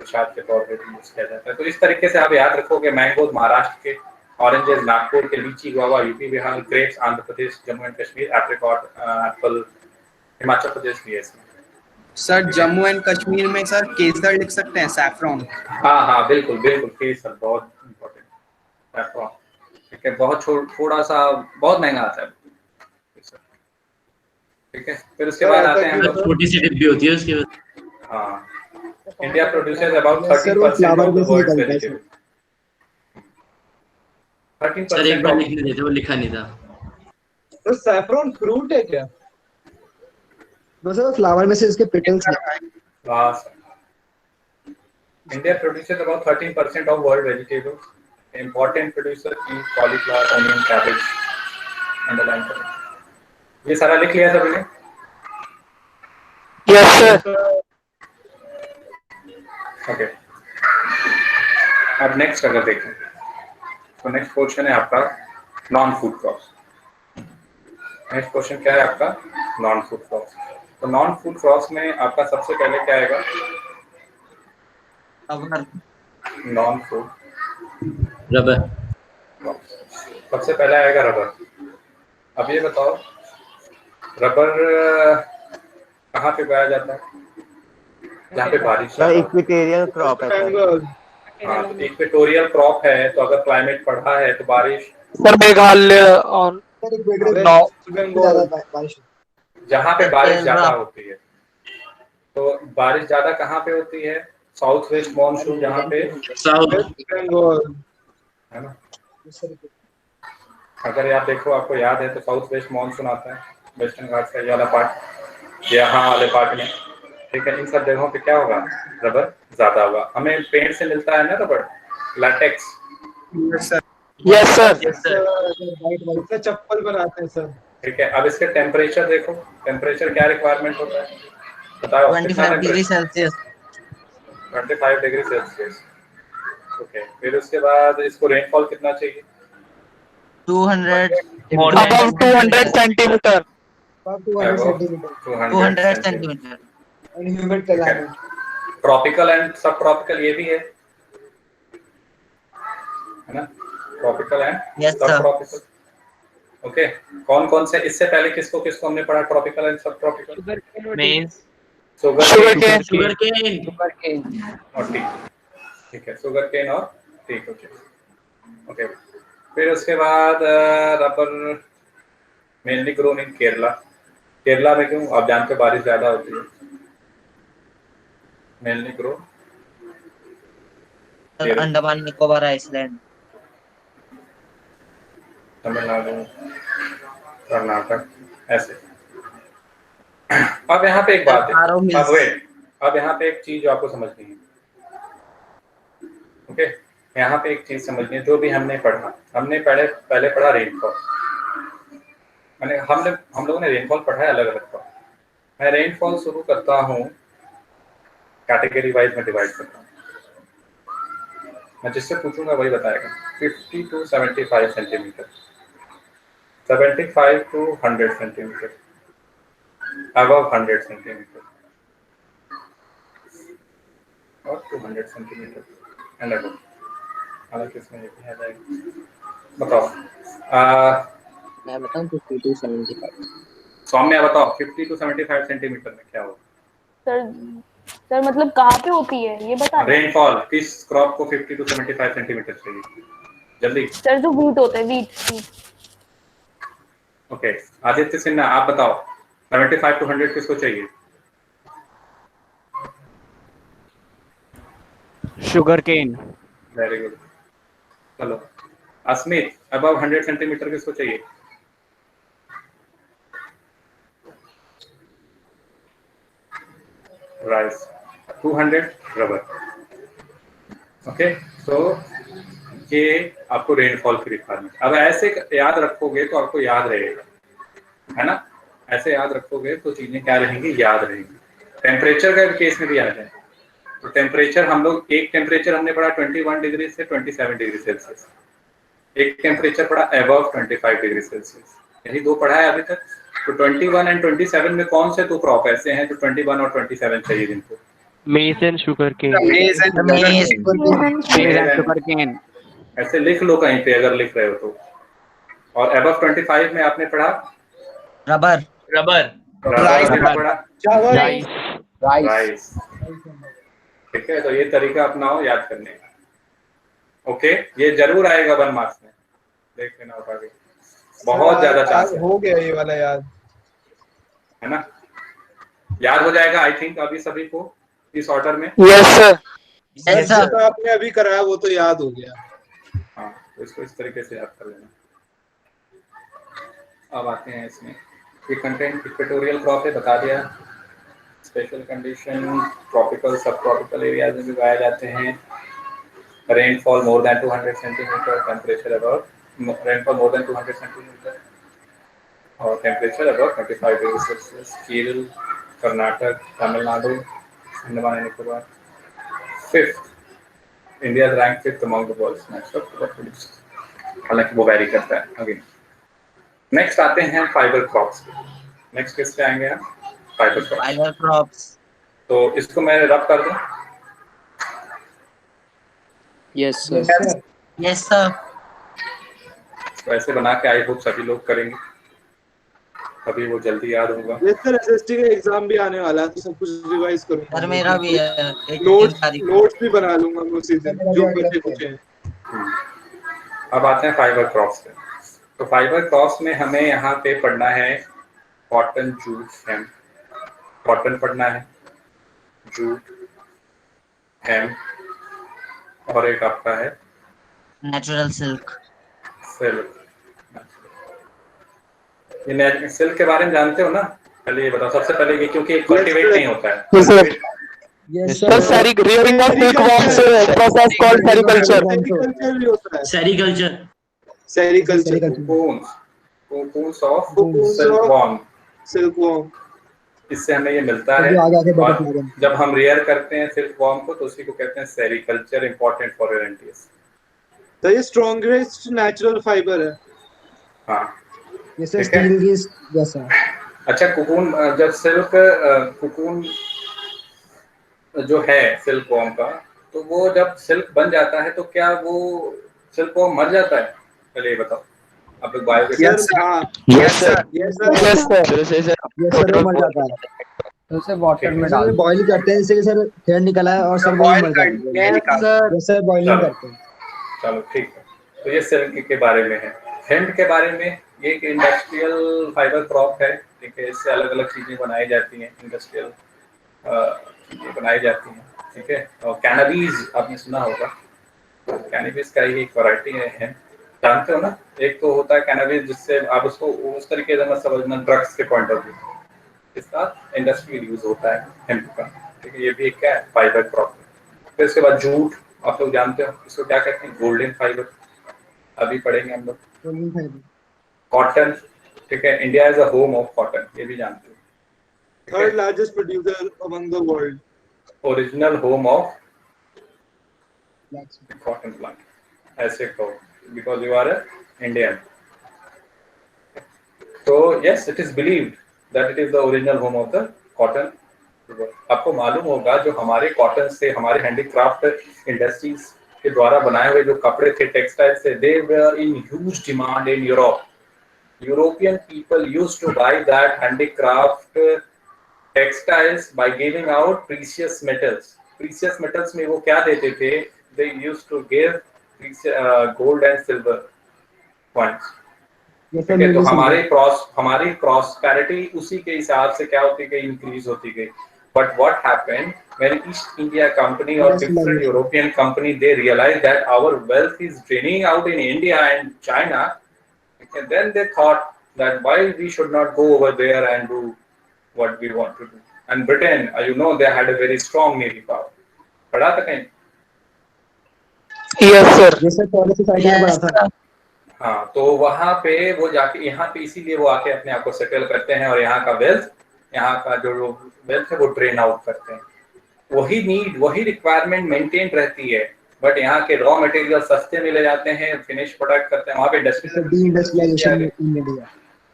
S1: प्रसाद के तौर पे यूज किया जाता है। तो इस तरीके से आप याद रखोगे, मैंगो महाराष्ट्र के, ऑरेंजेस नागपुर के, lychee guava UP Bihar, grapes Andhra Pradesh Jammu and Kashmir, apricot apple Himachal Pradesh भी है इसमें।
S3: सर जम्मू एंड कश्मीर में सर केसर लिख सकते हैं, सैफरॉन।
S1: हाँ बिल्कुल बिल्कुल, केसर बहुत इम्पोर्टेंट, सैफरॉन, ठीक है, बहुत थोड़ा सा बहुत महंगा आता है, ठीक है। फिर उसके बाद आते हैं हम लोग,
S13: छोटी सी डिब्बी होती है उसके बाद।
S1: हाँ, India produces about 30% of the world's vegetable. 13%
S13: sir एक बार लिखने देते, वो लिखा नहीं था।
S4: तो सैफरॉन फ्रूट है क्या?
S12: बस वो फ्लावर में से इसके पेटल्स हैं।
S1: वाह, India produces about 13% of world vegetables. Important producer is cauliflower, onion, cabbage, and the like. ये सारा लिख लिया सभी ने?
S2: Yes sir.
S1: ओके, अब नेक्स्ट अगर देखें तो नेक्स्ट क्वेश्चन है आपका non food crops. Next question क्या है आपका? Non food crops. तो नॉन फूड क्रॉप्स में आपका सबसे पहले क्या आएगा? Non food
S13: rubber.
S1: सबसे पहले आएगा रबर। अब ये बताओ, रबर कहाँ पे पाया जाता है? जहाँ पे बारिश।
S10: इक्वेटोरियल क्रॉप है।
S1: हाँ, तो इक्वेटोरियल क्रॉप है, तो अगर क्लाइमेट बढ़ा है तो बारिश
S2: सर मेघालय और
S1: जहाँ पे बारिश ज्यादा होती है, तो बारिश ज्यादा कहाँ पे होती है? साउथ वेस्ट मॉनसून, जहाँ पे
S13: साउथ
S1: है ना। अगर आप देखो, आपको याद है तो साउथ वेस्ट मॉनसून आता है, वेस्टर्न घाट्स का ये वाला पार्ट, यहाँ वाले पार्ट में, ठीक है। इन सब जगहों पे क्या होगा? रबर ज्यादा होगा। हमें पेड़ से मिलता है ना रबर, लैटेक्स।
S2: Yes sir.
S4: चप्पल बनाते हैं सर,
S1: ठीक है। अब इसके टेम्परेचर देखो, टेम्परेचर क्या रिक्वायरमेंट होता है बताओ?
S15: 25 degree Celsius.
S1: 25 degree Celsius, okay. फिर उसके बाद इसको रेनफॉल कितना चाहिए?
S15: 200
S2: centimetre.
S15: 200 centimetre.
S1: Tropical and sub tropical ये भी है ना? Tropical and sub tropical, okay. कौन कौन से, इससे पहले किसको किसको हमने पढ़ा? Tropical and sub tropical.
S15: मेज,
S1: शुगर केन और टी, ठीक है, शुगर केन और टी, ओके। फिर उसके बाद rubber mainly grown in Kerala. Kerala में क्यों? आप जानते हो बारिश ज्यादा होती है। Mainly grow
S15: Andaman Nicobar island,
S1: Tamil Nadu, Karnataka, ऐसे। अब यहाँ पे एक बात है, अब यहाँ पे एक चीज आपको समझनी है, ओके। यहाँ पे एक चीज समझनी है, जो भी हमने पढ़ा, हमने पहले पढ़ा रेनफॉल, मैंने हम लोगों ने रेनफॉल पढ़ा है अलग अलग का। मैं रेनफॉल शुरू करता हूँ, कैटेगरी वाइज में डिवाइड करता हूँ, मैं जिससे पूछूंगा वही बताएगा। 50 to 75 centimetre, 75 to 100 centimetre, above 100 centimetre और 200 सेंटीमीटर एंड अबव। हालांकि इसमें ये भी आ जाएगा। बताओ
S15: मैं बताऊं 50 to 75।
S1: सौम्या बताओ 50 to 75 सेंटीमीटर में क्या होगा?
S7: सर मतलब कहाँ पे होती है ये बता।
S1: रेनफॉल किस क्रॉप को 50 to 75 सेंटीमीटर चाहिए? जल्दी
S7: सर जो वीट होता है, वीट।
S1: ओके, आदित्य सिन्हा आप बताओ 75 to 100 किसको चाहिए?
S8: Sugar cane.
S1: वेरी गुड, चलो। अस्मित अबव 100 सेंटीमीटर किसको चाहिए? राइस। 200 rubber, okay. तो ये आपको रेनफॉल की रिक्वायरमेंट। अब ऐसे याद रखोगे तो आपको याद रहेगा, है ना? ऐसे याद रखोगे तो चीजें क्या रहेंगी, याद रहेंगी। टेम्परेचर का केस में भी आ जाए तो टेम्परेचर हम लोग, एक टेम्परेचर हमने पढ़ा 21 डिग्री से 27 डिग्री सेल्सियस, एक टेम्परेचर पढ़ा अबव 25 डिग्री सेल्सियस, यही दो पढ़ा है अभी तक। तो 21 एंड 27 में कौन से दो क्रॉप ऐसे हैं जो 21 और 27 चाहिए जिनको?
S8: मेज एंड शुगर केन।
S6: सुगरकेन।
S1: ऐसे लिख लो कहीं पे अगर लिख रहे हो तो। और अबव 25 में आपने पढ़ा
S15: रबर
S1: पढ़ा
S6: राइस।
S1: ठीक है, तो ये तरीका अपनाओ याद करने का। ओके, ये जरूर आएगा 1 मार्क्स में, देख लेना उठा के, बहुत ज्यादा चांस
S4: हो गया ये वाला याद,
S1: है ना? याद हो जाएगा आई थिंक अभी सभी को इस ऑर्डर में।
S2: Yes sir.
S4: तो आपने अभी कराया वो तो याद हो गया।
S1: हाँ, तो इसको इस तरीके से याद कर लेना। अब आते हैं इसमें, ये कंटेंट इक्वेटोरियल क्रॉप है, बता दिया। Special condition tropical sub tropical areas में भी पाए जाते हैं। Rainfall more than 200 centimetre, temperature above, rainfall more than 200 centimetre और temperature above 25 degree Celsius. Kerala, Karnataka, Tamil Nadu, Andaman and Nicobar. 5th India rank 5th among the world's natural products, हालांकि वो वैरी करता है। अगेन नेक्स्ट आते हैं फाइबर क्रॉप्स। नेक्स्ट किस पे आएंगे हम? Fibre crops. तो इसको मैं रब कर दूं?
S6: Yes sir.
S15: Yes sir.
S1: तो ऐसे बना के आई होप सभी लोग करेंगे, अभी वो जल्दी याद होगा।
S4: ये सर एसएसटी का एग्जाम भी आने वाला है तो सब कुछ रिवाइज करूंगा।
S15: सर मेरा भी है,
S4: नोट्स भी बना लूंगा मैं उसी दिन जो बचे कुछ हैं।
S1: अब आते हैं फाइबर क्रॉप्स पे। तो फाइबर क्रॉप्स में हमें यहाँ पे पढ़ना है कॉटन, जूट, हेम। कॉटन पढ़ना है, जूट, हेम और एक आपका है
S15: नेचुरल सिल्क।
S1: ये सिल्क के बारे में जानते हो ना? पहले ये बताओ सबसे पहले कि क्योंकि कल्टीवेट नहीं होता है।
S2: Sir rearing of silkworms process called sericulture.
S1: Sericulture cocoons of silkworm, इससे हमें ये मिलता है। और जब हम रेयर करते हैं सिल्कवॉर्म को तो उसी को कहते हैं sericulture, important for your NTS.
S4: तो ये स्ट्रॉन्गेस्ट नेचुरल फाइबर है।
S1: हाँ,
S12: ये सर स्टील की जैसा।
S1: अच्छा, कोकून, जब सिल्क कोकून जो है सिल्कवॉर्म का, तो वो जब सिल्क बन जाता है तो क्या वो सिल्कवॉर्म मर जाता है? पहले ये बताओ आप लोग बायो के।
S12: यस सर वो मर जाता है। तो उसे वाटर में डाल बॉईल करते हैं, इससे सर हेयर निकला है और सर वो मर जाता है। सर बॉइलिंग करते हैं।
S1: चलो ठीक है, तो ये सिल्क के बारे में है। हेम्प के बारे में, ये एक इंडस्ट्रियल फाइबर क्रॉप है, ठीक है। इससे अलग अलग चीजें बनाई जाती हैं, इंडस्ट्रियल चीजें बनाई जाती हैं, ठीक है। और कैनबीज आपने सुना होगा, कैनबीज का ही एक वैरायटी है हेम्प, जानते हो ना? एक तो होता है कैनबीज जिससे आप उसको उस तरीके से मत समझना ड्रग्स के पॉइंट ऑफ व्यू, इसका इंडस्ट्रियल यूज होता है हेम्प का, ठीक है। ये भी एक क्या है, फाइबर क्रॉप। फिर इसके बाद जूट, आप लोग जानते हो इसको क्या कहते हैं? गोल्डन फाइबर, अभी पढ़ेंगे हम लोग। कॉटन, ठीक है, India is a home of cotton, ये भी जानते हो।
S4: Third largest producer among the world,
S1: original home of cotton plant, ऐसे कहो बिकॉज यू आर इंडियन। तो yes, it is believed that it is the original home of the cotton. आपको मालूम होगा जो हमारे कॉटन से, हमारे हैंडीक्राफ्ट इंडस्ट्रीज के द्वारा बनाए हुए जो कपड़े थे, टेक्सटाइल से, they were in huge demand in Europe. European people used to buy that handicraft textiles by giving out precious metals. Precious metals में वो क्या देते थे? They used to give gold and silver coins. तो हमारी prosperity उसी के हिसाब से क्या होती गई, increase होती गई। But what happened when East India Company or different European company, they realized that our wealth is draining out in India and China. And then they thought that why we should not go over there and do what we want to do. And Britain, you know, they had a very strong navy power. पढ़ा था कहीं?
S2: Yes sir.
S12: Yes sir, policy side में पढ़ा था।
S1: हाँ, तो वहाँ पे वो जाके यहाँ पे इसीलिए वो आके अपने आप को सेटल करते हैं और यहाँ का वेल्थ, यहाँ का जो वेल्थ है वो ड्रेन आउट करते हैं। वही नीड, वही रिक्वायरमेंट मेंटेन रहती है, बट यहाँ के रॉ मटेरियल सस्ते मिले जाते हैं, फिनिश प्रोडक्ट करते हैं, वहाँ पे
S12: इंडस्ट्रियलाइजेशन इन इंडिया।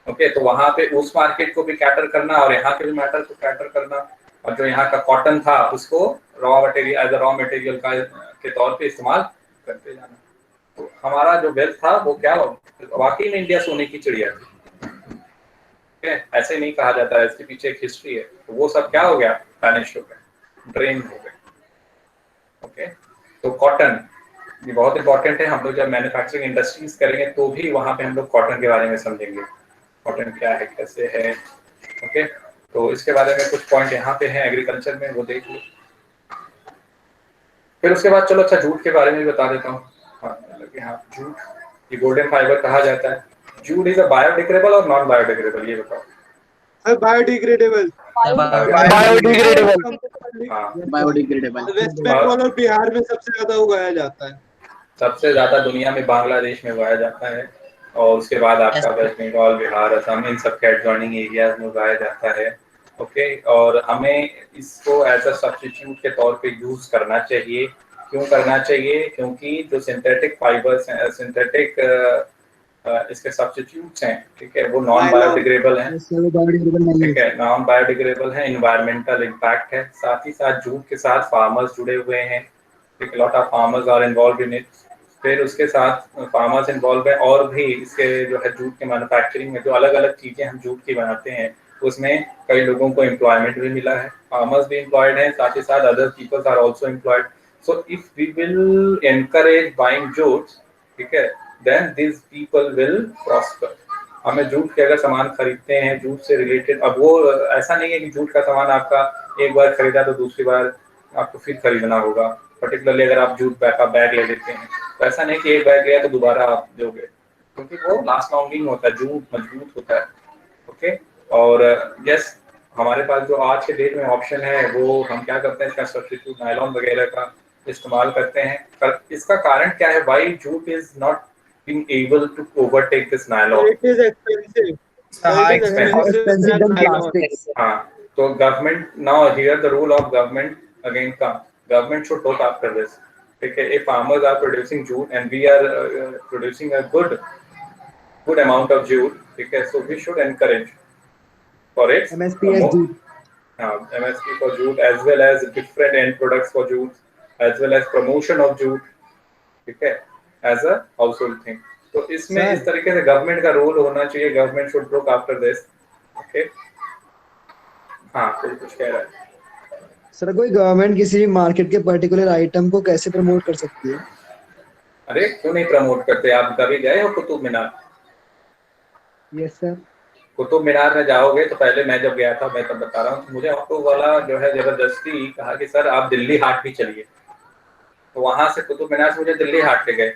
S1: ओके, तो वहाँ पे उस मार्केट को भी कैटर करना और यहाँ के भी मैटर को कैटर करना, और जो यहाँ का कॉटन था उसको raw material as a raw material का के तौर पे इस्तेमाल करते जाना। तो हमारा जो वेल्थ था वो क्या, वाकई में इंडिया सोने की चिड़िया थी। ऐसे नहीं कहा जाता है, इसके पीछे एक हिस्ट्री है। तो वो सब क्या हो गया, वैनिश हो गया, ड्रेन हो गए। ओके, तो कॉटन ये बहुत इंपॉर्टेंट है। हम लोग जब मैन्युफैक्चरिंग इंडस्ट्रीज करेंगे तो भी वहाँ पे हम लोग कॉटन के बारे में समझेंगे, कॉटन क्या है, कैसे है। ओके, तो इसके बारे में कुछ पॉइंट यहाँ पे हैं एग्रीकल्चर में, वो देख लो। फिर उसके बाद चलो अच्छा जूट के बारे में भी बता देता हूँ। हाँ, जूट ये गोल्डन फाइबर कहा जाता है। जूट इज अ बायोडिग्रेडेबल और नॉन बायोडिग्रेडेबल, ये बताओ।
S4: बायोडिग्रेडेबल।
S1: बायोडिग्रेडेबल
S4: वेस्ट बंगाल और बिहार में सबसे ज्यादा उगाया जाता है।
S1: सबसे ज्यादा दुनिया में बांग्लादेश में उगाया जाता है, और उसके बाद आपका वेस्ट बंगाल, बिहार, असम, इन सब के एडजॉइनिंग एरियाज में उगाया जाता है। ओके, और हमें इसको एज अ सब्स्टिट्यूट के तौर पे यूज करना चाहिए। क्यों करना चाहिए? क्योंकि जो सिंथेटिक फाइबर्स हैं, सिंथेटिक इसके सब्स्टिट्यूट्स हैं, ठीक है, वो नॉन बायोडिग्रेडेबल हैं, ठीक है, नॉन बायोडिग्रेडेबल है, इन्वायरमेंटल इम्पैक्ट है। साथ ही साथ जूट के साथ फार्मर्स जुड़े हुए हैं, ठीक, lot of farmers are involve in it. फिर उसके साथ फार्मर्स इन्वॉल्व है, और भी इसके जो है जूट के मैन्युफैक्चरिंग में जो अलग अलग चीजें हम जूट की बनाते हैं उसमें कई लोगों को एम्प्लॉयमेंट भी मिला है, फार्मर्स भी एम्प्लॉयड हैं, साथ ही साथ other peoples are also employed. So if we will encourage buying jute, ठीक है, then this people will prosper. हमें जूट के अगर सामान खरीदते हैं जूट से रिलेटेड, अब वो ऐसा नहीं है कि जूट का सामान आपका एक बार खरीदा तो दूसरी बार आपको फिर खरीदना होगा। पर्टिकुलरली अगर आप जूट बैग का बैग ले लेते हैं तो ऐसा नहीं कि एक बैग गया तो दोबारा आप दोगे, क्योंकि वो लास्ट लॉन्गिंग होता है, जूट मजबूत होता है। ओके, और यस, हमारे पास जो आज के डेट में ऑप्शन है वो हम क्या करते हैं, इसका सब्स्टिट्यूट नायलॉन वगैरह का इस्तेमाल करते हैं। पर इसका कारण क्या है? Why jute is not being able to overtake this nylon?
S4: It is expensive.
S12: Expensive than plastics.
S1: हाँ, तो government now here the role of government again comes. Government should look after this. ठीक है, if farmers are producing jute and we are producing a good amount of jute, ठीक है, so we should encourage for it
S12: MSP as jute.
S1: हाँ, MSP for jute as well as different end products for jute as well as promotion of jute, ठीक है, as a household thing. तो इसमें इस तरीके से गवर्नमेंट का role होना चाहिए, government should look after this. Okay, हाँ, कोई कुछ कह रहा है
S12: सर? कोई गवर्नमेंट किसी मार्केट के पर्टिकुलर आइटम को कैसे प्रमोट कर सकती है?
S1: अरे क्यों नहीं प्रमोट करते? आप कभी गए हो कुतुब मीनार?
S12: Yes sir.
S1: कुतुब मीनार में जाओगे तो पहले मैं जब गया था, मैं तब बता रहा हूँ, तो मुझे ऑटो वाला जो है जबरदस्ती कहा कि सर आप दिल्ली हाट भी चलिए। तो वहां से कुतुब मीनार से मुझे दिल्ली हाट ले गए।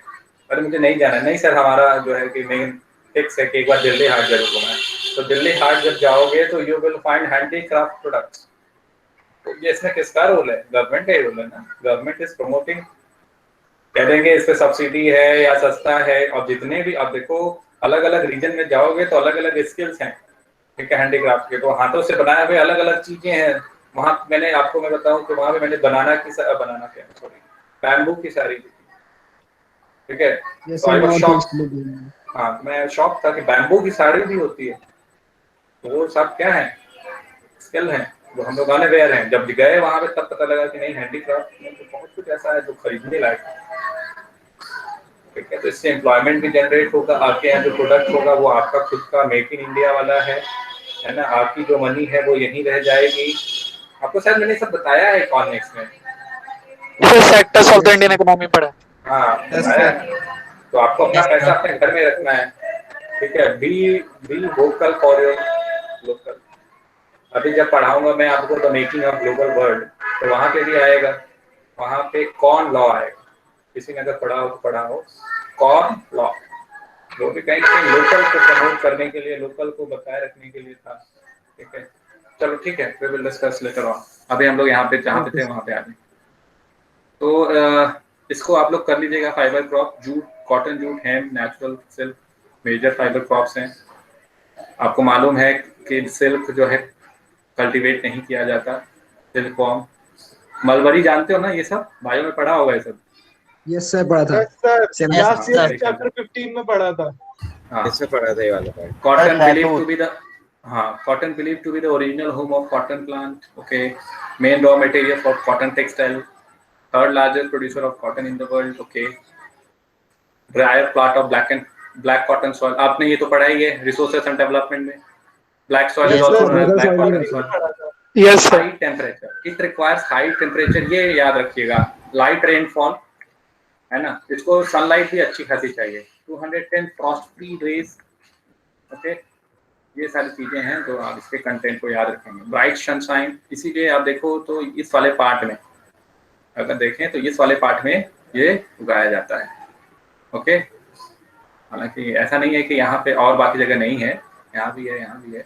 S1: अरे मुझे नहीं जाना। नहीं सर, हमारा जो है कि मेन फिक्स है कि एक बार दिल्ली हाट जरूर घूमना है। तो दिल्ली हाट जब जाओगे तो you will find handicraft products. तो ये इसमें किसका रोल है? गवर्नमेंट का ही रोल है ना। गवर्नमेंट इज प्रमोटिंग, कह देंगे इस पे सब्सिडी है या सस्ता है। और जितने भी आप देखो अलग अलग रीजन में जाओगे तो अलग अलग स्किल्स हैं, ठीक है, हैंडीक्राफ्ट के। तो हाथों से बनाए हुए अलग अलग चीजें हैं वहाँ। मैंने आपको मैं बताऊं तो वहाँ पे मैंने बैम्बू की साड़ी, ठीक है, तो आई वाज शॉक्ड। हाँ, मैं शॉक था कि बैम्बू की साड़ी भी होती है। तो वो सब क्या है? स्किल है जो हम लोग अनअवेयर हैं। जब गए वहां पे तब पता लगा कि नहीं, हैंडीक्राफ्ट में तो बहुत कुछ ऐसा है जो खरीदने लायक है, ठीक है। तो इससे एम्प्लॉयमेंट भी जनरेट होगा। आपके यहाँ जो प्रोडक्ट होगा वो आपका खुद का मेक इन इंडिया वाला है ना। आपकी जो मनी है वो यहीं रह जाएगी। आपको शायद मैंने सब बताया है इकोनॉमिक्स में,
S2: sectors of the Indian economy पढ़ा।
S1: हाँ, तो आपको अपना पैसा अपने घर में रखना है, ठीक है। Be vocal for your local. अभी जब पढ़ाऊंगा मैं आपको the making of global world, तो वहां पे भी आएगा, वहां पे कॉर्न लॉ आएगा। किसी ने अगर पढ़ा हो तो पढ़ा हो कॉर्न लॉ, वो भी कहीं लोकल को प्रमोट करने के लिए, लोकल को बताए रखने के लिए था, ठीक है। चलो ठीक है, we will discuss later on. अभी हम लोग यहाँ पे जहाँ पे थे वहाँ पे आ गए। तो इसको आप लोग कर लीजिएगा। Fibre crop, jute, cotton jute, hemp, natural silk, major fibre crops हैं। आपको मालूम है कि सिल्क जो है कल्टीवेट नहीं किया जाता, सिल्क वॉर्म, मलबरी जानते हो ना, ये सब बायो में पढ़ा होगा ये सब।
S12: यस सर, पढ़ा था।
S4: सर लास्ट ईयर चैप्टर 15 में पढ़ा था।
S1: हाँ,
S10: इसमें पढ़ा था ये वाला part.
S1: Cotton believe to be the cotton believed to be the original home of cotton plant. Okay, main raw material for cotton textile, third largest producer of cotton in the world. Okay, drier plot of black cotton soil. आपने ये तो पढ़ा ही है resources and development में। Black soil is also known as black cotton soil.
S2: Yes sir.
S1: High temperature, it requires high temperature, ये याद रखिएगा। Light rainfall है ना, इसको सनलाइट भी अच्छी खासी चाहिए। 210 frost free days. Okay, ये सारी चीजें हैं जो आप इसके कंटेंट को याद रखेंगे। ब्राइट सनशाइन, इसीलिए आप देखो तो इस वाले पार्ट में अगर देखें तो इस वाले पार्ट में ये उगाया जाता है। ओके, हालांकि ऐसा नहीं है कि यहाँ पे और बाकी जगह नहीं है, यहाँ भी है, यहाँ भी है,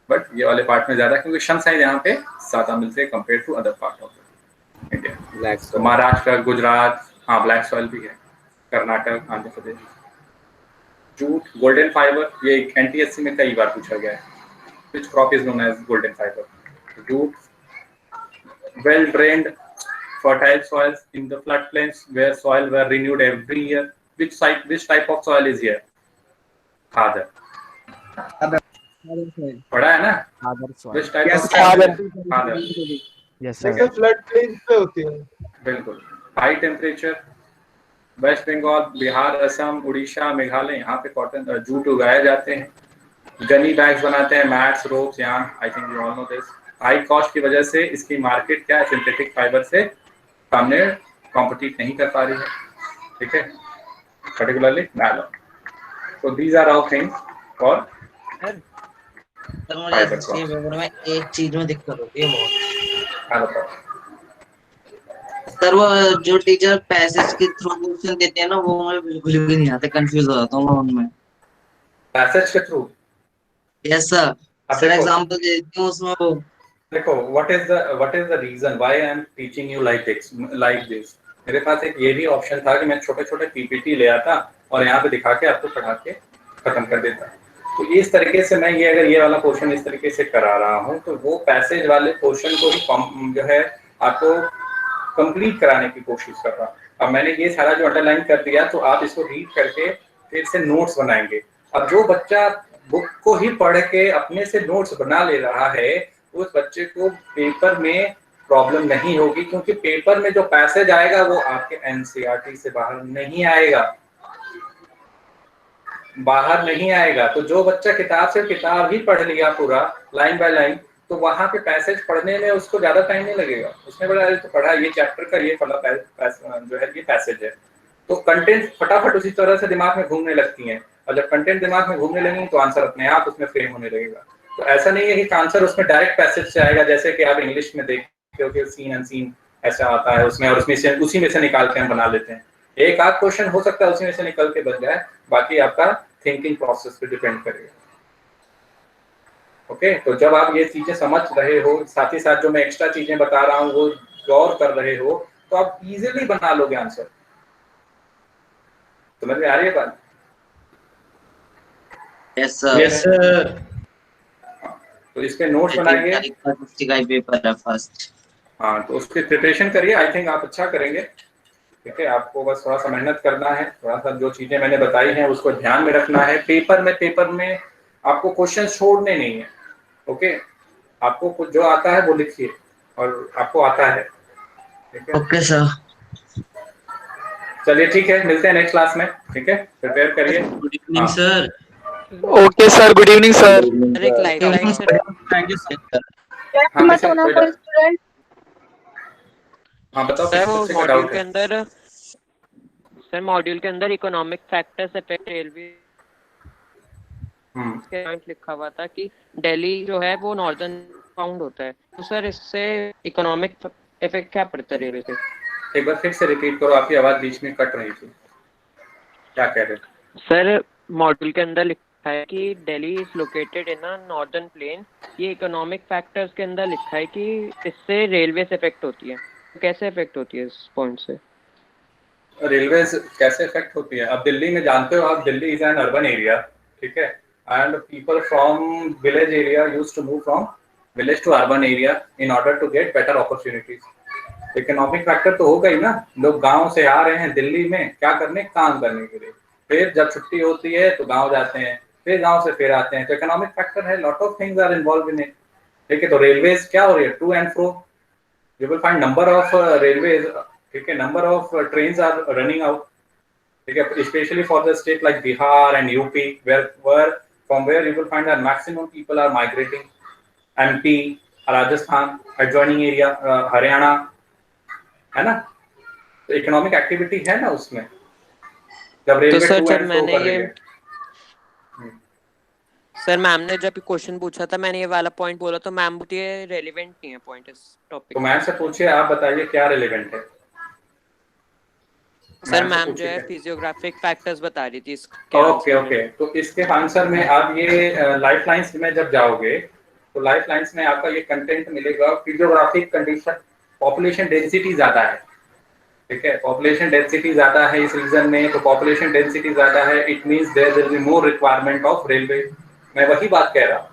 S1: बट ये वाले पार्ट में ज्यादा, क्योंकि सनशाइन यहाँ पे ज्यादा मिलते हैं compare to other part of India. तो महाराष्ट्र, गुजरात, हाँ ब्लैक सॉइल भी है, Karnataka, Andhra Pradesh. Jute, golden fibre, ये एनटीएससी में कई बार पूछा गया है। Which crop is known as golden fibre? Jute. Well drained fertile soils in the floodplains where soil were renewed every year. Which type of soil is here? Khadar. पढ़ा है ना? Which type of soil? Khadar.
S8: Yes sir.
S4: floodplains पे होती है।
S1: बिल्कुल। High temperature. West Bengal, Bihar, Assam, Orissa, Meghalaya, यहाँ पे cotton jute उगाए जाते हैं। गनी बैग्स बनाते हैं, मैट्स, रोप्स, यहाँ I think you all know this. High cost की वजह से इसकी मार्केट क्या है, सिंथेटिक फाइबर से सामने कॉम्पिटिट नहीं कर पा रही है, ठीक है, particularly nylon. So these are all things for
S15: sir मुझे इस पेपर में एक चीज में दिक्कत होती है बहुत। सर वो जो टीचर पैसेज के थ्रू क्वेश्चन देते हैं ना, वो मुझे बिल्कुल भी नहीं आते, कंफ्यूज हो जाता हूँ मैं उनमें।
S1: पैसेज के through?
S15: Yes sir. Sir example दे देते हैं उसमें वो।
S1: देखो, what is the reason why I am teaching you like this? मेरे पास एक ये भी ऑप्शन था कि मैं छोटे-छोटे पीपीटी ले आता और यहाँ पे दिखा के आपको पढ़ा के खत्म कर देता। तो इस तरीके से मैं ये, अगर ये वाला पोर्शन इस तरीके से करा रहा हूँ, तो वो पैसेज वाले पोर्शन को ही जो है आपको कंप्लीट कराने की कोशिश कर रहा हूँ। अब मैंने ये सारा जो अंडरलाइन कर दिया, तो आप इसको रीड करके फिर से नोट्स बनाएंगे। अब जो बच्चा बुक को ही पढ़ के अपने से नोट्स बना ले रहा है, उस बच्चे को पेपर में प्रॉब्लम नहीं होगी, क्योंकि पेपर में जो पैसेज आएगा वो आपके एनसीईआरटी से बाहर नहीं आएगा, तो जो बच्चा किताब से किताब ही पढ़ लिया पूरा लाइन बाय लाइन, तो वहां पे पैसेज पढ़ने में उसको ज्यादा टाइम नहीं लगेगा। उसने बोला तो पढ़ा ये चैप्टर का ये फला जो है ये पैसेज है, तो कंटेंट फटाफट उसी तरह से दिमाग में घूमने लगती हैं, और जब कंटेंट दिमाग में घूमने लगेंगे तो आंसर अपने आप उसमें फ्रेम होने लगेगा। तो ऐसा नहीं है कि आंसर उसमें डायरेक्ट पैसेज से आएगा, जैसे कि आप इंग्लिश में देखते हो कि सीन एंड सीन ऐसा आता है उसमें, और उसमें से उसी में से निकाल के हम बना लेते हैं। एक आध क्वेश्चन हो सकता है उसी में से निकल के बन जाए, बाकी आपका थिंकिंग प्रोसेस पे डिपेंड करेगा। ओके, तो जब आप ये चीजें समझ रहे हो, साथ ही साथ जो मैं एक्स्ट्रा चीजें बता रहा हूँ वो गौर कर रहे हो, तो आप इजीली बना लोगे आंसर। समझ में आ रही है बात?
S15: Yes sir.
S1: तो इस पे नोट्स बनाएंगे।
S15: पेपर है फर्स्ट।
S1: हाँ, तो उसकी प्रिपरेशन करिए, आई थिंक आप अच्छा करेंगे। ठीक है, आपको बस थोड़ा सा मेहनत करना है, थोड़ा सा जो चीजें मैंने बताई हैं उसको ध्यान में रखना है। पेपर में आपको क्वेश्चन छोड़ने नहीं है। ओके, आपको कुछ जो आता है वो लिखिए, और आपको आता है। ठीक है,
S15: ओके सर।
S1: चलिए ठीक है, मिलते हैं नेक्स्ट क्लास में। ठीक है, प्रिपेयर करिए।
S13: Good evening sir.
S2: Okay sir, good evening sir.
S3: Thank you sir.
S1: हाँ, मत होना कोई स्टूडेंट। हाँ बताओ,
S16: सर वो
S1: किसी का
S16: मॉड्यूल
S1: डाउट
S16: के
S1: है?
S16: अंदर, सर मॉड्यूल के अंदर इकोनॉमिक फैक्टर्स अफेक्ट रेलवे के पॉइंट लिखा हुआ था कि दिल्ली जो है वो नॉर्दर्न बाउंड होता है, तो सर इससे इकोनॉमिक इफेक्ट क्या पड़ता है रेलवे से?
S1: एक बार फिर से रिपीट करो, आपकी आवाज बीच में कट रही थी। क्या कह रहे हो?
S16: सर मॉड्यूल के अंदर लिखा है कि Delhi is located in a northern plain, ये इकोनॉमिक फैक्टर्स के अंदर लिखा है कि इससे रेलवे से इफेक्ट होती है। तो कैसे इफेक्ट होती है इस पॉइंट से?
S1: रेलवे कैसे इफेक्ट होती है? अब दिल्ली में जानते हो आप, Delhi is an urban area, ठीक है, and people from village area used to move from village to urban area in order to get better opportunities. Economic factor तो होगा ही ना, लोग गांव से आ रहे हैं दिल्ली में क्या करने, काम करने के लिए, फिर जब छुट्टी होती है तो गांव जाते हैं, फिर गांव से फिर आते हैं, तो इकोनॉमिक फैक्टर है, lot of things are involve in it. ठीक है, तो रेलवेज क्या हो रही है, to and fro, you will find number of railways, ठीक है, number of trains are running out, ठीक है, specially for the state like Bihar and UP where from where you will find that maximum people are migrating, MP, Rajasthan, adjoining area, Haryana, है ना, तो economic activity है ना उसमें। जब रेलवे
S16: तो सर
S1: टू
S16: जब
S1: एंड फ्रो
S16: मैंने
S1: कर रही
S16: ये
S1: है,
S16: सर मैम ने जब क्वेश्चन पूछा था मैंने ये वाला पॉइंट बोला तो मैम बोलती है रेलेवेंट नहीं है पॉइंट इस टॉपिक।
S1: तो मैम से पूछिए, आप बताइए क्या रिलेवेंट है।
S16: सर मैम जो है फिजियोग्राफिक फैक्टर्स बता रही थी इसके
S1: ओके ओके, तो इसके आंसर में आप ये लाइफ लाइंस में जब जाओगे तो लाइफ लाइंस में आपका ये कंटेंट मिलेगा, फिजियोग्राफिक कंडीशन, पॉपुलेशन डेंसिटी ज्यादा है, ठीक है, पॉपुलेशन डेंसिटी ज्यादा है इस रीजन में, तो पॉपुलेशन डेंसिटी ज्यादा है, it means there will be more requirement of railway. मैं वही बात कह रहा हूँ,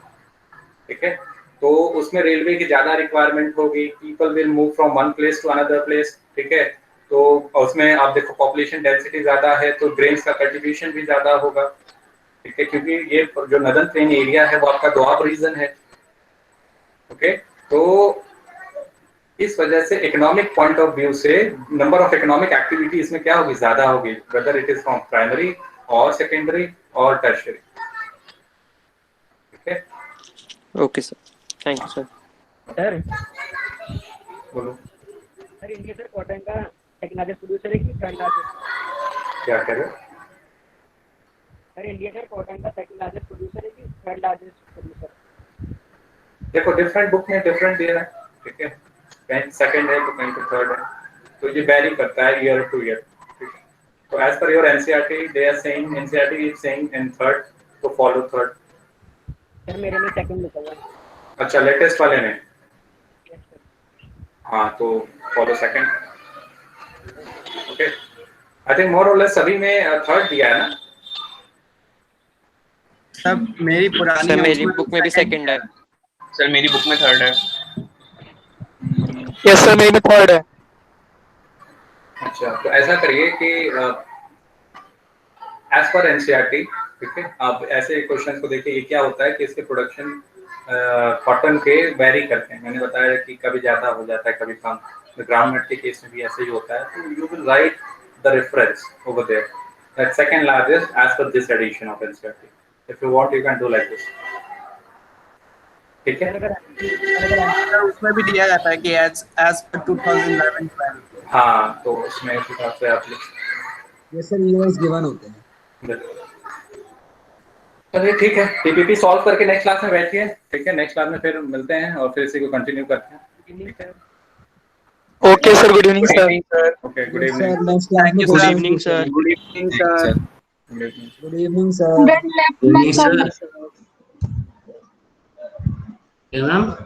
S1: ठीक है, तो उसमें रेलवे की ज्यादा रिक्वायरमेंट होगी, people will move from one place to another place, ठीक है, तो उसमें आप देखो पॉपुलेशन डेंसिटी ज्यादा है तो ग्रेन्स का कल्टीवेशन भी ज्यादा होगा, ठीक है, क्योंकि ये जो नदर्न प्लेन एरिया है वो आपका दोआब रीजन है, ओके, तो इस वजह से इकोनॉमिक पॉइंट ऑफ व्यू से नंबर ऑफ इकोनॉमिक एक्टिविटी इसमें क्या होगी, ज्यादा होगी, whether it is from primary और सेकेंडरी और टर्शियरी, ठीक है।
S16: Okay sir, thank you sir.
S17: Sir
S1: बोलो
S17: सर, इंडिया सर कॉटन का सेकंड लार्जेस्ट प्रोड्यूसर है कि थर्ड लार्जेस्ट?
S1: क्या कह रहे हो
S17: सर, इंडिया सर कॉटन का सेकंड लार्जेस्ट प्रोड्यूसर है कि थर्ड लार्जेस्ट प्रोड्यूसर?
S1: देखो डिफरेंट बुक में डिफरेंट दिया है, ठीक है, कहीं सेकंड है तो कहीं तो थर्ड है, तो ये वेरी करता है ईयर टू ईयर, ठीक है, तो as per your NCERT they are saying, NCERT is saying in third, तो फॉलो थर्ड।
S17: सर मेरे में सेकंड लिखा हुआ है।
S1: अच्छा, लेटेस्ट वाले में, हाँ, तो follow second, okay, I think more और लेस सभी में थर्ड दिया है ना।
S3: सब मेरी पुरानी
S16: सर मेरी बुक में भी सेकंड है।
S11: सर मेरी बुक में थर्ड है।
S2: यस सर, मेरी में थर्ड है।
S1: अच्छा, तो ऐसा करिए कि एज पर एनसीईआरटी, ठीक है, आप ऐसे क्वेश्चन को देखिए, ये क्या होता है कि इसके प्रोडक्शन कॉटन के वेरी करते हैं, मैंने बताया कि कभी ज्यादा हो जाता है कभी कम, ग्राउंड नट के केस में भी ऐसे ही होता है, तो you will write the reference over there that second largest as per this edition of NCERT, if you want you can do like this, ठीक है।
S3: उसमें भी दिया जाता है कि एज पर 2011-12।
S1: हाँ, तो उसमें इस हिसाब से आप
S12: ये सर ईयर्स गिवन होते हैं।
S1: चलिए ठीक है, टीपीपी सॉल्व करके नेक्स्ट क्लास में बैठिए, ठीक है, नेक्स्ट क्लास में फिर मिलते हैं और फिर इसी को कंटिन्यू करते हैं।
S2: Okay sir, good evening sir.
S1: Okay, good evening,
S2: good evening sir.
S1: Good evening sir.
S12: Good evening sir.
S13: क्या नाम?